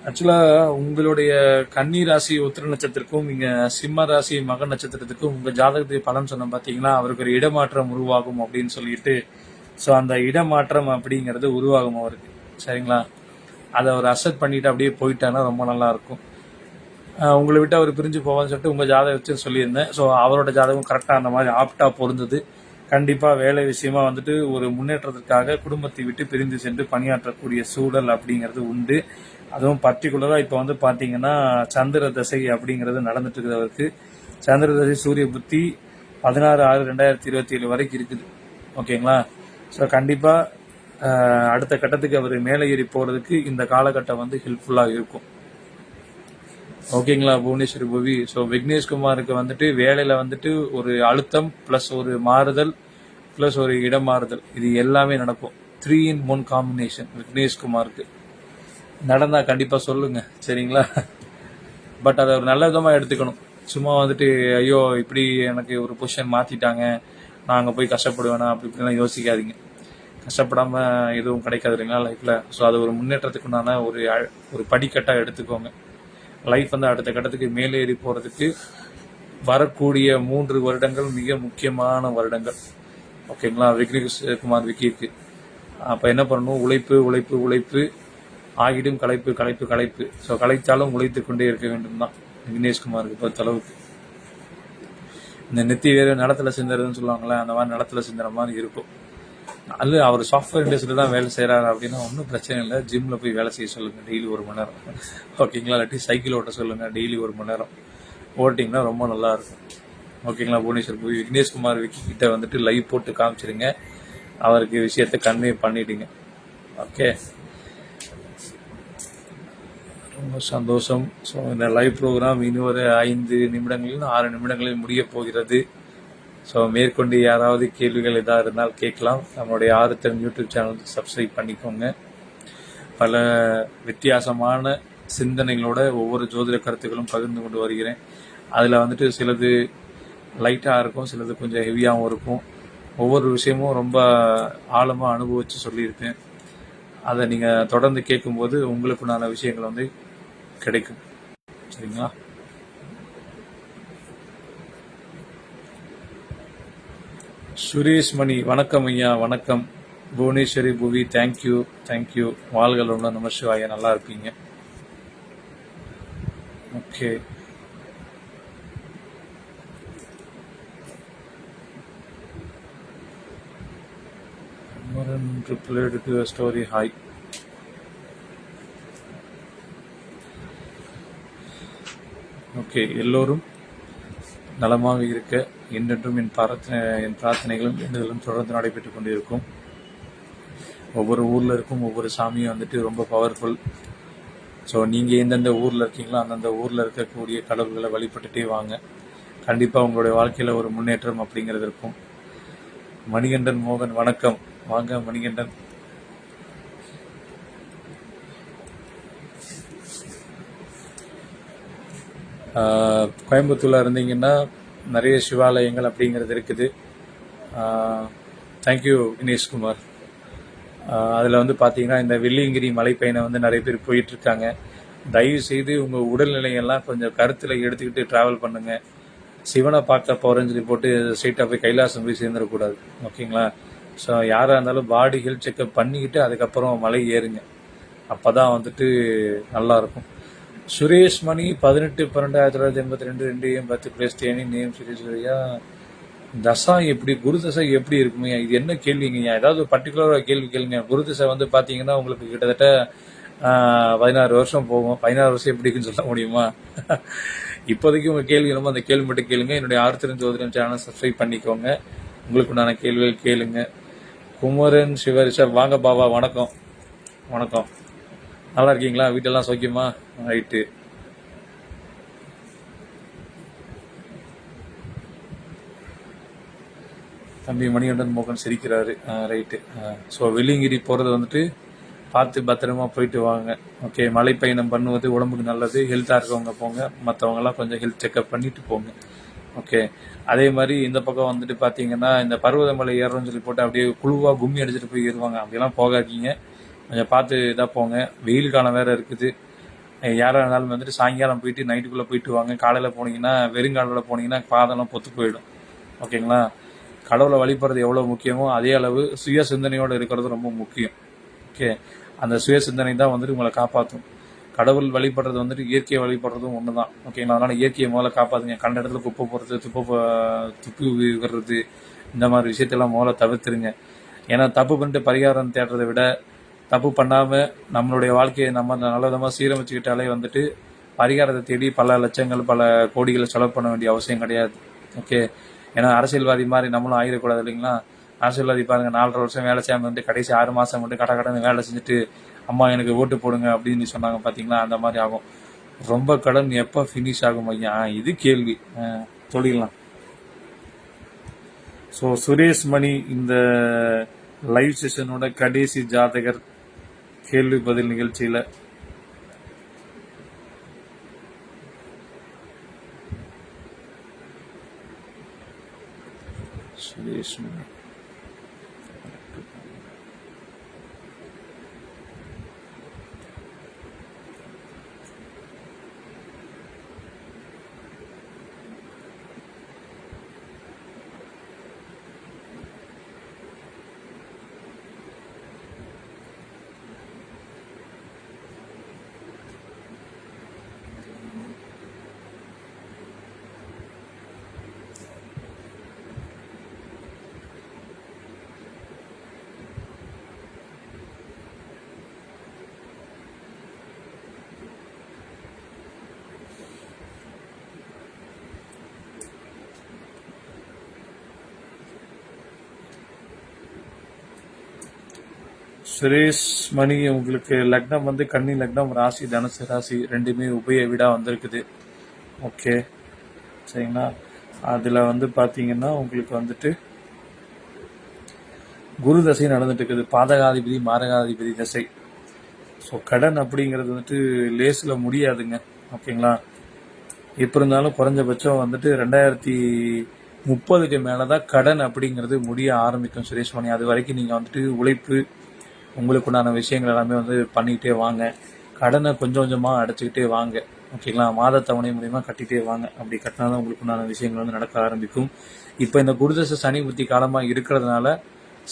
ஆக்சுவலாக உங்களுடைய கன்னி ராசி உத்திர நட்சத்திரத்துக்கும் இங்கே சிம்ம ராசி மக நட்சத்திரத்துக்கும் உங்கள் ஜாதகத்துக்கு பலன் சொன்ன பார்த்தீங்கன்னா, அவருக்கு ஒரு இடமாற்றம் உருவாகும் அப்படின்னு சொல்லிட்டு. ஸோ அந்த இடமாற்றம் அப்படிங்கிறது உருவாகும் அவருக்கு, சரிங்களா? அதை அவர் அக்செப்ட் பண்ணிட்டு அப்படியே போயிட்டான்னா ரொம்ப நல்லா இருக்கும். உங்களை விட்டு அவர் பிரிஞ்சு போவான்னு சொல்லிட்டு உங்கள் ஜாதகம் வச்சு சொல்லியிருந்தேன். ஸோ அவரோட ஜாதகம் கரெக்டாக அந்த மாதிரி ஆப்டாக பொருந்தது. கண்டிப்பாக வேலை விஷயமா வந்துட்டு ஒரு முன்னேற்றத்திற்காக குடும்பத்தை விட்டு பிரிந்து சென்று பணியாற்றக்கூடிய சூழல் அப்படிங்கிறது உண்டு. அதுவும் பர்டிகுலராக இப்போ வந்து பார்த்தீங்கன்னா சந்திர தசை அப்படிங்கிறது நடந்துட்டு இருக்கிறவருக்கு. சந்திர தசை சூரிய புத்தி 16/6/2027 வரைக்கும் இருக்குது. ஓகேங்களா? ஸோ கண்டிப்பாக அடுத்த கட்டத்துக்கு அவர் மேலே ஏறி போகிறதுக்கு இந்த காலகட்டம் வந்து ஹெல்ப்ஃபுல்லாக இருக்கும். ஓகேங்களா புவனேஸ்வரி புவி? ஸோ விக்னேஷ்குமாருக்கு வந்துட்டு வேலையில் வந்துட்டு ஒரு அழுத்தம் ப்ளஸ் ஒரு மாறுதல் ப்ளஸ் ஒரு இடம் மாறுதல், இது எல்லாமே நடக்கும். 3-in-1 காம்பினேஷன் விக்னேஷ்குமாருக்கு நடந்தால் கண்டிப்பாக சொல்லுங்கள், சரிங்களா? பட் அதை ஒரு நல்ல விதமாக எடுத்துக்கணும். சும்மா வந்துட்டு ஐயோ இப்படி எனக்கு ஒரு பொசிஷன் மாற்றிட்டாங்க, நான் அங்கே போய் கஷ்டப்படுவேனா அப்படி இப்படிலாம் யோசிக்காதீங்க. கஷ்டப்படாமல் எதுவும் கிடைக்காது இல்லைங்களா லைஃப்பில்? ஸோ அது ஒரு முன்னேற்றத்துக்குண்டான ஒரு படிக்கட்டாக எடுத்துக்கோங்க. லைஃப் வந்து அடுத்த கட்டத்துக்கு மேலே ஏறி போகிறதுக்கு வரக்கூடிய 3 வருடங்கள் மிக முக்கியமான வருடங்கள். ஓகேங்களா? விக்னேஷ்குமார் விக்கிக்கு அப்போ என்ன பண்ணணும்? உழைப்பு உழைப்பு உழைப்பு ஆகிடும் களைப்பு களைப்பு களைப்பு. ஸோ களைத்தாலும் உழைத்து கொண்டே இருக்க வேண்டும் தான் விக்னேஷ்குமாருக்கு பொறுத்தளவுக்கு. இந்த நெத்தி வேறு நிலத்தில் சிந்துறதுன்னு சொல்லுவாங்களே, அந்த மாதிரி நிலத்தில் சிந்துற மாதிரி இருக்கும். அது அவர் சாஃப்ட்வேர் இண்டஸ்ட்ரியில் தான் வேலை செய்கிறாரு அப்படின்னா ஒன்றும் பிரச்சனை இல்லை. ஜிம்மில் போய் வேலை செய்ய சொல்லுங்கள் டெய்லி 1 மணி நேரம். ஓகேங்களா? இல்லாட்டி சைக்கிள் ஓட்ட சொல்லுங்கள் டெய்லி 1 மணி நேரம் ஓட்டிங்கன்னா ரொம்ப நல்லாயிருக்கும். ஓகேங்களா? புவனேஸ்வர் போய் விக்னேஷ்குமார் விக்கிட்ட வந்துட்டு லைவ் போட்டு காமிச்சிருங்க, அவருக்கு விஷயத்தை கன்வே பண்ணிடுங்க. ஓகே, ரொம்ப சந்தோஷம். ஸோ இந்த லைவ் ப்ரோக்ராம் இன்னும் ஒரு 5 நிமிடங்களில் 6 நிமிடங்களில் முடிய போகிறது. ஸோ மேற்கொண்டு யாராவது கேள்விகள் எதாவது இருந்தால் கேட்கலாம். நம்மளுடைய ஆருத்திரன் யூடியூப் சேனலுக்கு சப்ஸ்கிரைப் பண்ணிக்கோங்க. பல வித்தியாசமான சிந்தனைகளோட ஒவ்வொரு ஜோதிட கருத்துக்களும் பகிர்ந்து கொண்டு வருகிறேன். அதில் வந்துட்டு சிலது லைட்டாக இருக்கும், சிலது கொஞ்சம் ஹெவியாகவும் இருக்கும். ஒவ்வொரு விஷயமும் ரொம்ப ஆழமாக அனுபவித்து சொல்லியிருக்கேன். அதை நீங்கள் தொடர்ந்து கேட்கும்போது உங்களுக்குண்டான விஷயங்கள் வந்து கிடைக்கும். சரிங்களா? சுரேஷ் மணி, வணக்கம் ஐயா. வணக்கம். புவனேஸ்வரி புவி, தேங்க்யூ தேங்க்யூ. வாழ்களோட நமசிவாய. நல்லா இருப்பீங்க. ஓகே. Story hi. ஓகே, எல்லோரும் நலமாக இருக்க என்றென்றும் என் பிரார்த்தனைகளும் வேண்டுதலும் தொடர்ந்து நடைபெற்றுக் கொண்டிருக்கும். ஒவ்வொரு ஊரில் இருக்கும் ஒவ்வொரு சாமியும் வந்துட்டு ரொம்ப பவர்ஃபுல். ஸோ நீங்கள் எந்தெந்த ஊரில் இருக்கீங்களோ அந்தந்த ஊரில் இருக்கக்கூடிய கடவுள்களை வழிபட்டுட்டே வாங்க. கண்டிப்பாக உங்களுடைய வாழ்க்கையில் ஒரு முன்னேற்றம் அப்படிங்கிறது இருக்கும். மணிகண்டன் மோகன், வணக்கம். வாங்க மணிகண்டன். கோயம்புத்தூரில் இருந்தீங்கன்னா நிறைய சிவாலயங்கள் அப்படிங்கிறது இருக்குது. தேங்க்யூ வினேஷ்குமார். அதில் வந்து பார்த்தீங்கன்னா இந்த வெள்ளியங்கிரி மலைப்பயணம் வந்து நிறைய பேர் போயிட்டுருக்காங்க. தயவு செய்து உங்கள் உடல்நிலையெல்லாம் கொஞ்சம் கருத்தில் எடுத்துக்கிட்டு ட்ராவல் பண்ணுங்கள். சிவனை பார்க்க போகிறேன்னு சொல்லி போட்டு ஸ்ட்ரெயிட்டாக போய் கைலாசம் போய் சேர்ந்துடக்கூடாது. ஓகேங்களா? ஸோ யாராக இருந்தாலும் பாடி ஹெல்த் செக்அப் பண்ணிக்கிட்டு அதுக்கப்புறம் மலை ஏறுங்க. அப்போ தான் வந்துட்டு நல்லாயிருக்கும். சுரேஷ் மணி 18/12/1982 2 பிளேஸ் தேனி நேம் சுரேஸ்வரியா. தசா எப்படி, குரு தசை எப்படி இருக்குங்க? இது என்ன கேள்விங்கய்யா? ஏதாவது பர்டிகுலராக கேள்வி கேளுங்க. குரு தசை வந்து பார்த்தீங்கன்னா உங்களுக்கு கிட்டத்தட்ட 16 வருஷம் போகும். 16 வருஷம் எப்படி இருக்குன்னு சொல்ல முடியுமா? இப்போதைக்கு உங்கள் கேள்வி என்னமோ அந்த கேள்வி மட்டும் கேளுங்க. என்னுடைய ஆர்த்திரன் ஜோதிடம் சேனலை சப்ஸ்கிரைப் பண்ணிக்கோங்க. உங்களுக்கு உண்டான கேள்விகள் கேளுங்க. குமரன் சிவரிஷப், வாங்க பாபா. வணக்கம் வணக்கம். நல்லா இருக்கீங்களா? வீட்டெல்லாம் சௌக்கியமா? ரைட்டு. தம்பி மணிகண்டன் மோகன் சிரிக்கிறாரு. ரைட்டு. ஸோ வெள்ளியங்கிரி போகிறது வந்துட்டு பார்த்து பத்திரமா போயிட்டு வாங்க. ஓகே. மலை பயணம் பண்ணுவது உடம்புக்கு நல்லது. ஹெல்த்தாக இருக்கவங்க போங்க, மற்றவங்கலாம் கொஞ்சம் ஹெல்த் செக்அப் பண்ணிட்டு போங்க. ஓகே. அதே மாதிரி இந்த பக்கம் வந்துட்டு பார்த்தீங்கன்னா இந்த பருவதமலை ஏறணும்னு சொல்லி போட்டு அப்படியே குழுவாக கும்மி அடிச்சுட்டு போய் ஏறுவாங்க. அப்படியெல்லாம் போகாதீங்க. கொஞ்சம் பார்த்து இதாக போங்க. வெயில் காலம் வேறு இருக்குது. யாராக இருந்தாலும் வந்துட்டு சாயங்காலம் போயிட்டு நைட்டுக்குள்ளே போயிட்டு வாங்க. காலையில் போனீங்கன்னா வெறுங்காலில் போனீங்கன்னா பாதெல்லாம் பொத்து போயிடும். ஓகேங்களா? கடவுளை வழிபடுறது எவ்வளோ முக்கியமோ அதே அளவு சுய சிந்தனையோடு இருக்கிறது ரொம்ப முக்கியம். ஓகே. அந்த சுய சிந்தனை தான் வந்துட்டு உங்களை காப்பாற்றும். கடவுள் வழிபடுறது வந்துட்டு இயற்கையை வழிபடுறதும் ஒன்று தான். ஓகேங்களா? அதனால் இயற்கையை முதல்ல காப்பாற்றுங்க. கண்ட இடத்துல குப்பை போடுறது, துப்பி விடுறது, இந்த மாதிரி விஷயத்தெல்லாம் முதல்ல தவிர்த்துருங்க. ஏன்னா தப்பு பண்ணிட்டு பரிகாரம் தேடுறதை விட தப்பு பண்ணாமல் நம்மளுடைய வாழ்க்கையை நம்ம நல்ல விதமாக சீரமைச்சுக்கிட்டாலே வந்துட்டு பரிகாரத்தை தேடி பல லட்சங்கள் பல கோடிகளை செலவு பண்ண வேண்டிய அவசியம் கிடையாது. ஓகே. ஏன்னா அரசியல்வாதி மாதிரி நம்மளும் ஆகிடக்கூடாது இல்லைங்களா? அரசியல்வாதி பாருங்க 4.5 வருஷம் வேலை செய்யாமல் வந்து கடைசி 6 மாதம் மட்டும் கடன்னு வேலை செஞ்சுட்டு அம்மா எனக்கு ஓட்டு போடுங்க அப்படின்னு சொன்னாங்க பார்த்தீங்களா? அந்த மாதிரி ஆகும். ரொம்ப கடன் எப்போ ஃபினிஷ் ஆகும் ஐயா? இது கேள்வி. சொல்லிடலாம். ஸோ சுரேஷ் மணி இந்த லைவ் செஷனோட கடைசி ஜாதகர் கேள்வி பதில் நிகழ்ச்சியில் சுரேஷ் மணி. சுரேஷ் மணி, உங்களுக்கு லக்னம் வந்து கன்னி லக்னம், ராசி தனுசு ராசி, ரெண்டுமே உபய வீடா வந்திருக்குது. ஓகே. சரிங்களா? அதில் வந்து பார்த்தீங்கன்னா உங்களுக்கு வந்துட்டு குரு தசை நடந்துட்டு இருக்குது. பாதகாதிபதி மாரகாதிபதி தசை. ஸோ கடன் அப்படிங்கிறது வந்துட்டு லேஸில் முடியாதுங்க. ஓகேங்களா? எப்படி இருந்தாலும் குறைஞ்சபட்சம் வந்துட்டு 2030க்கு மேலே தான் கடன் அப்படிங்கிறது முடிய ஆரம்பிக்கும் சுரேஷ்மணி. அது வரைக்கும் நீங்கள் வந்துட்டு உழைப்பு, உங்களுக்கு உண்டான விஷயங்கள் எல்லாமே வந்து பண்ணிக்கிட்டே வாங்க. கடனை கொஞ்சம் கொஞ்சமாக அடைச்சிக்கிட்டே வாங்க. ஓகேங்களா? மாத தவணை மூலியமா கட்டிகிட்டே வாங்க. அப்படி கட்டினா தான் உங்களுக்கு உண்டான விஷயங்கள் வந்து நடக்க ஆரம்பிக்கும். இப்போ இந்த குருதசை சனி புத்தி காலமாக இருக்கிறதுனால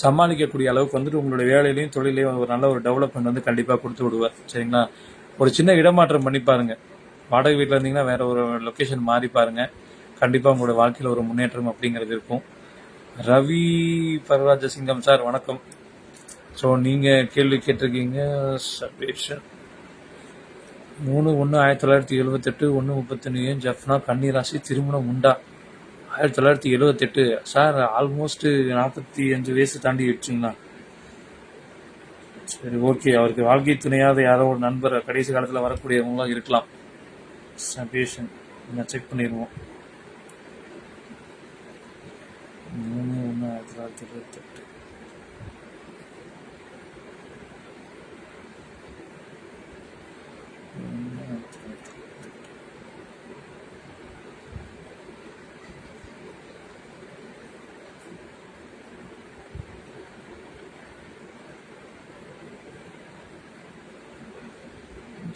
சமாளிக்கக்கூடிய அளவுக்கு வந்துட்டு உங்களுடைய வேலையிலையும் தொழிலையும் ஒரு நல்ல ஒரு டெவலப்மெண்ட் வந்து கண்டிப்பாக கொடுத்து விடுவார். சரிங்களா? ஒரு சின்ன இடமாற்றம் பண்ணி பாருங்க. வாடகை வீட்டில் இருந்தீங்கன்னா வேற ஒரு லொக்கேஷன் மாறி பாருங்க. கண்டிப்பாக உங்களோட வாழ்க்கையில் ஒரு முன்னேற்றம் அப்படிங்கிறது இருக்கும். ரவி பரராஜசிங்கம் சார் வணக்கம். ஸோ நீங்கள் கேள்வி கேட்டிருக்கீங்க. சபேஷன் 3/1/1978 1:31 ஜஃப்னா கன்னிராசி திருமணம் உண்டா? 1978 சார் ஆல்மோஸ்ட் 45 வயசு தாண்டி வச்சுங்களா? சரி, ஓகே. அவருக்கு வாழ்க்கை துணையாத யாரோ ஒரு நண்பர் கடைசி காலத்தில் வரக்கூடியவங்களாம் இருக்கலாம். சபேஷன் செக் பண்ணிடுவோம். 3/1/1978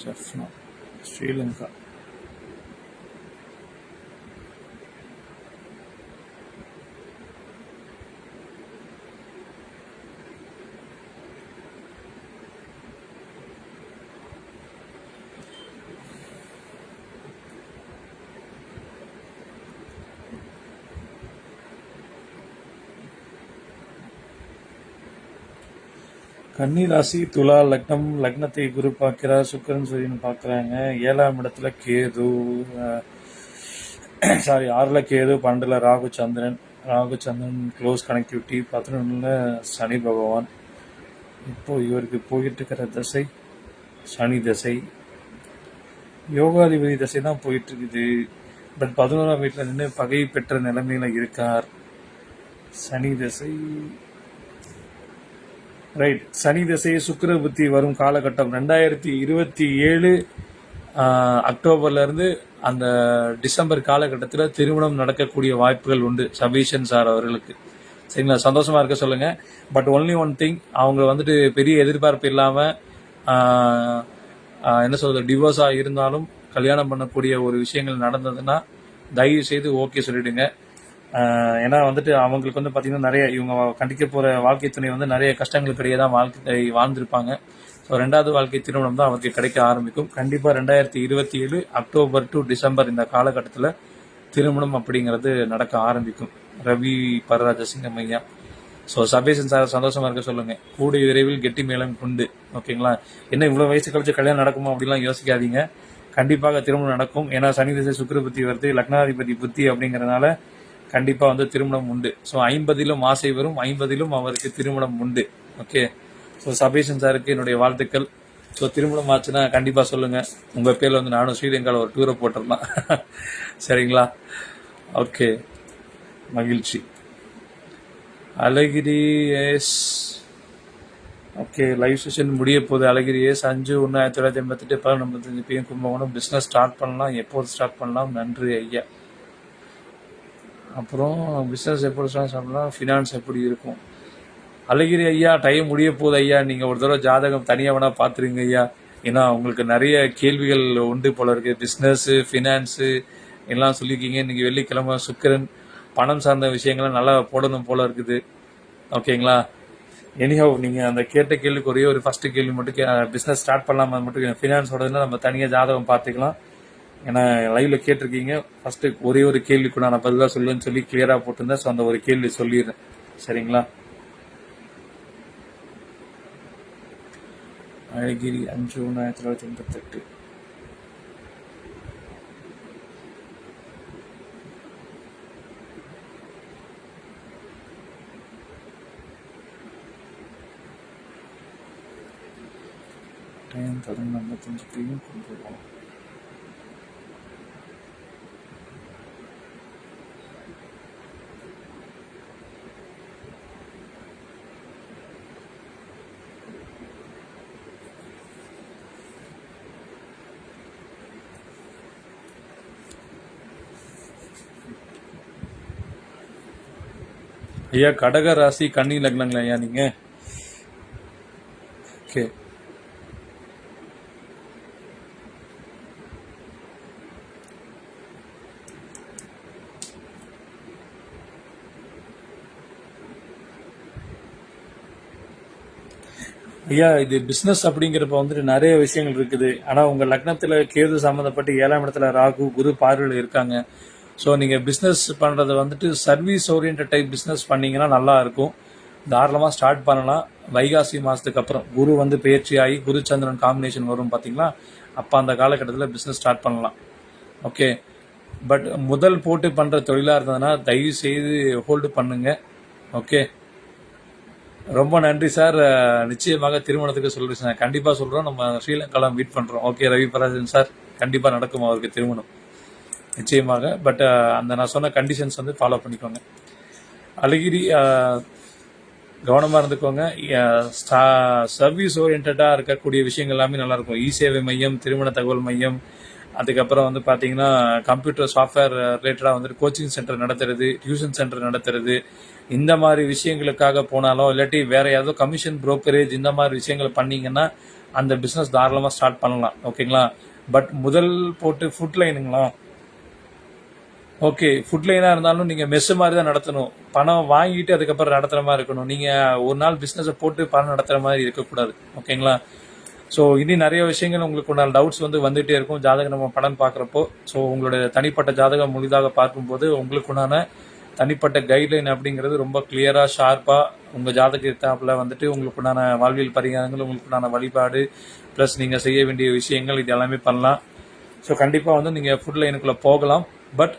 ஜஃப்னா ஸ்ரீலங்கா. கன்னிராசி துலா லக்னம், லக்னத்தை குரு பார்க்கிறார், சுக்கிரன் சூரியன் பார்க்குறாங்க. 7ஆம் இடத்துல கேது, சாரி 6ல் கேது, 12ல் ராகு சந்திரன். Close connectivity. 11ல் சனி பகவான். இப்போ இவருக்கு போயிட்டு இருக்கிற தசை சனி தசை, யோகாதிபதி தசை தான் போயிட்டு இருக்குது. பட் 11ஆம் வீட்டில் நின்று பகை பெற்ற நிலைமையில இருக்கார். சனி தசை ரைட். சனி திசை சுக்கிர புத்தி வரும் காலகட்டம் 2027 அக்டோபர்ல இருந்து அந்த டிசம்பர் காலகட்டத்தில் திருமணம் நடக்கக்கூடிய வாய்ப்புகள் உண்டு சபீஷன் சார் அவர்களுக்கு. சரிங்களா? சந்தோஷமா இருக்க சொல்லுங்க. பட் ஒன்லி ஒன் திங், அவங்க வந்துட்டு பெரிய எதிர்பார்ப்பு இல்லாம என்ன சொல்றது, டிவோர்ஸா இருந்தாலும் கல்யாணம் பண்ணக்கூடிய ஒரு விஷயங்கள் நடந்ததுன்னா தயவு செய்து ஓகே சொல்லிடுங்க. ஏன்னா வந்துட்டு அவங்களுக்கு வந்து பார்த்தீங்கன்னா நிறைய இவங்க கண்டிக்க போகிற வாழ்க்கை துணை வந்து நிறைய கஷ்டங்களுக்கு இடையே தான் வாழ்க்கை வாழ்ந்திருப்பாங்க. ஸோ 2வது வாழ்க்கை திருமணம் தான் அவருக்கு கிடைக்க ஆரம்பிக்கும். கண்டிப்பாக 2027 அக்டோபர் டு டிசம்பர் இந்த காலகட்டத்தில் திருமணம் அப்படிங்கிறது நடக்க ஆரம்பிக்கும். ரவி பரராஜசிங்கம் ஐயா. ஸோ சபேசன் சார் சந்தோஷமா இருக்க சொல்லுங்க. கூடிய விரைவில் கெட்டி மேளம் கொண்டு. ஓகேங்களா? என்ன இவ்வளோ வயசு கழிச்சு கல்யாணம் நடக்குமா அப்படிலாம் யோசிக்காதீங்க. கண்டிப்பாக திருமணம் நடக்கும். ஏன்னா சனி திசை சுக்கிர புத்தி வருது, லக்னாதிபதி புத்தி அப்படிங்கிறதுனால கண்டிப்பாக வந்து திருமணம் உண்டு. ஸோ 50லும் ஆசை வரும், 50லும் அவருக்கு திருமணம் உண்டு. ஓகே. ஸோ சபேஷன் சாருக்கு என்னுடைய வாழ்த்துக்கள். ஸோ திருமணம் ஆச்சுன்னா கண்டிப்பாக சொல்லுங்கள். உங்கள் பேரில் வந்து நானும் ஸ்ரீலங்காவில் ஒரு டூரை போட்டுடலாம். சரிங்களா? ஓகே, மகிழ்ச்சி. அழகிரி எஸ். ஓகே, லைவ் செஷன் முடிய போகுது. அழகிரி S 5/1/1988 15:55 PM Kumbakonam. Business start பண்ணலாம், எப்போது ஸ்டார்ட் பண்ணலாம்? நன்றி ஐயா. அப்புறம் பிஸ்னஸ் எப்படி ஸ்டார்ட் பண்ணலாம், ஃபினான்ஸ் எப்படி இருக்கும்? அழகிரி ஐயா, டைம் முடிய போகுது ஐயா. நீங்கள் ஒரு தடவை ஜாதகம் தனியாக வேணா பார்த்துருங்க ஐயா. ஏன்னா உங்களுக்கு நிறைய கேள்விகள் உண்டு போல இருக்கு. பிஸ்னஸ்ஸு, ஃபினான்ஸு எல்லாம் சொல்லியிருக்கீங்க. இன்றைக்கி வெள்ளிக்கிழமை, சுக்கிரன், பணம் சார்ந்த விஷயங்கள்லாம் நல்லா போடணும் போல இருக்குது. ஓகேங்களா? எனிஹவ், நீங்கள் அந்த கேட்ட கேள்விக்கு ஒரே ஒரு ஃபஸ்ட்டு கேள்வி மட்டும் பிஸ்னஸ் ஸ்டார்ட் பண்ணலாமா மட்டும் ஃபினான்ஸோடதுன்னா நம்ம தனியாக ஜாதகம் பார்த்துக்கலாம். ஏன்னா லைவ்ல கேட்டிருக்கீங்க. ஃபர்ஸ்ட் ஒரே ஒரு கேள்விக்கு நான் பதிலாக சொல்லுன்னு சொல்லி கிளியரா போட்டிருந்தேன். ஸோ அந்த ஒரு கேள்வி சொல்லிடுறேன். சரிங்களா? அழகிரி 5/1988. டைம் 11:55 PM கொண்டு போகலாம். ஐயா கடக ராசி கன்னி லக்னங்களா ஐயா நீங்க? ஓகே. ஐயா இது பிஸ்னஸ் அப்படிங்கிறப்ப வந்துட்டு நிறைய விஷயங்கள் இருக்குது. ஆனால் உங்கள் லக்னத்தில் கேது சம்மந்தப்பட்டு 7ஆம் இடத்துல ராகு குரு பார்வையில் இருக்காங்க. ஸோ நீங்கள் பிஸ்னஸ் பண்ணுறது வந்துட்டு சர்வீஸ் ஓரியன்ட் டைப் பிஸ்னஸ் பண்ணிங்கன்னா நல்லா இருக்கும். தாராளமாக ஸ்டார்ட் பண்ணலாம். வைகாசி மாதத்துக்கு அப்புறம் குரு வந்து பயிற்சி ஆகி குரு சந்திரன் காம்பினேஷன் வரும் பார்த்தீங்களா, அப்போ அந்த காலகட்டத்தில் பிஸ்னஸ் ஸ்டார்ட் பண்ணலாம். ஓகே. பட் முதல் போட்டு பண்ணுற தொழிலாக இருந்ததுன்னா தயவு செய்து ஹோல்டு பண்ணுங்க. ஓகே. ரொம்ப நன்றி சார். நிச்சயமாக திருமணத்துக்கு சொல்றேன் சார். கண்டிப்பாக சொல்கிறோம். நம்ம ஸ்ரீலங்காவில் மீட் பண்ணுறோம். ஓகே ரவி பராஜன் சார், கண்டிப்பாக நடக்கும் அவருக்கு திருமணம் நிச்சயமாக. பட் அந்த நான் சொன்ன கண்டிஷன்ஸ் வந்து ஃபாலோ பண்ணிக்கோங்க. அழகிரி கவனமாக இருந்துக்கோங்க. சர்வீஸ் ஓரியன்டாக இருக்கக்கூடிய விஷயங்கள் எல்லாமே நல்லாயிருக்கும். இ சேவை மையம், திருமண தகவல் மையம், அதுக்கப்புறம் வந்து பார்த்தீங்கன்னா கம்ப்யூட்டர் சாஃப்ட்வேர் ரிலேட்டடாக வந்துட்டு கோச்சிங் சென்டர் நடத்துறது, டியூஷன் சென்டர் நடத்துறது, இந்த மாதிரி விஷயங்களுக்காக போனாலும் இல்லாட்டி வேற ஏதோ கமிஷன் புரோக்கரேஜ் இந்த மாதிரி விஷயங்கள் பண்ணீங்கன்னா அந்த பிஸ்னஸ் தாராளமாக ஸ்டார்ட் பண்ணலாம். ஓகேங்களா. பட் முதல் போட்டு ஃபுட் லைனுங்களா, ஓகே ஃபுட் லைனாக இருந்தாலும் நீங்கள் மெஸ்ஸு மாதிரி தான் நடத்தணும். பணம் வாங்கிட்டு அதுக்கப்புறம் நடத்துகிற மாதிரி இருக்கணும். நீங்கள் ஒரு நாள் பிஸ்னஸை போட்டு பணம் நடத்துகிற மாதிரி இருக்கக்கூடாது. ஓகேங்களா. ஸோ இனி நிறைய விஷயங்கள் உங்களுக்கு உண்டான டவுட்ஸ் வந்து வந்துகிட்டே இருக்கும் ஜாதகம் நம்ம படம் பார்க்குறப்போ. ஸோ உங்களுடைய தனிப்பட்ட ஜாதகம் முழுதாக பார்க்கும்போது உங்களுக்கு உண்டான தனிப்பட்ட கைட்லைன் அப்படிங்கிறது ரொம்ப கிளியராக ஷார்ப்பாக உங்கள் ஜாதகத்தாப்பில் வந்துட்டு உங்களுக்கு உண்டான வாழ்வியல் பரிகாரங்கள், உங்களுக்கு உண்டான வழிபாடு, ப்ளஸ் நீங்கள் செய்ய வேண்டிய விஷயங்கள் இது எல்லாமே பண்ணலாம். ஸோ கண்டிப்பாக வந்து நீங்கள் ஃபுட் லைனுக்குள்ளே போகலாம். பட்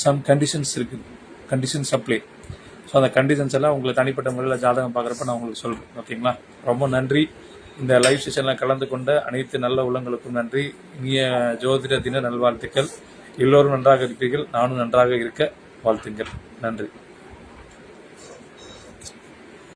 சம் கண்டிஷன்ஸ் இருக்குது, கண்டிஷன்ஸ் அப்ளை. ஸோ அந்த கண்டிஷன்ஸ் எல்லாம் உங்களுக்கு தனிப்பட்ட முறையில் ஜாதகம் பார்க்குறப்ப நான் உங்களுக்கு சொல்கிறேன். ஓகேங்களா. ரொம்ப நன்றி. இந்த லைவ் செஷனில் கலந்து கொண்ட அனைத்து நல்ல உள்ளங்களுக்கும் நன்றி. இனிய ஜோதிட தின நல்வாழ்த்துக்கள். எல்லோரும் நன்றாக இருப்பீர்கள், நானும் நன்றாக இருக்க வாழ்த்துங்கள். நன்றி.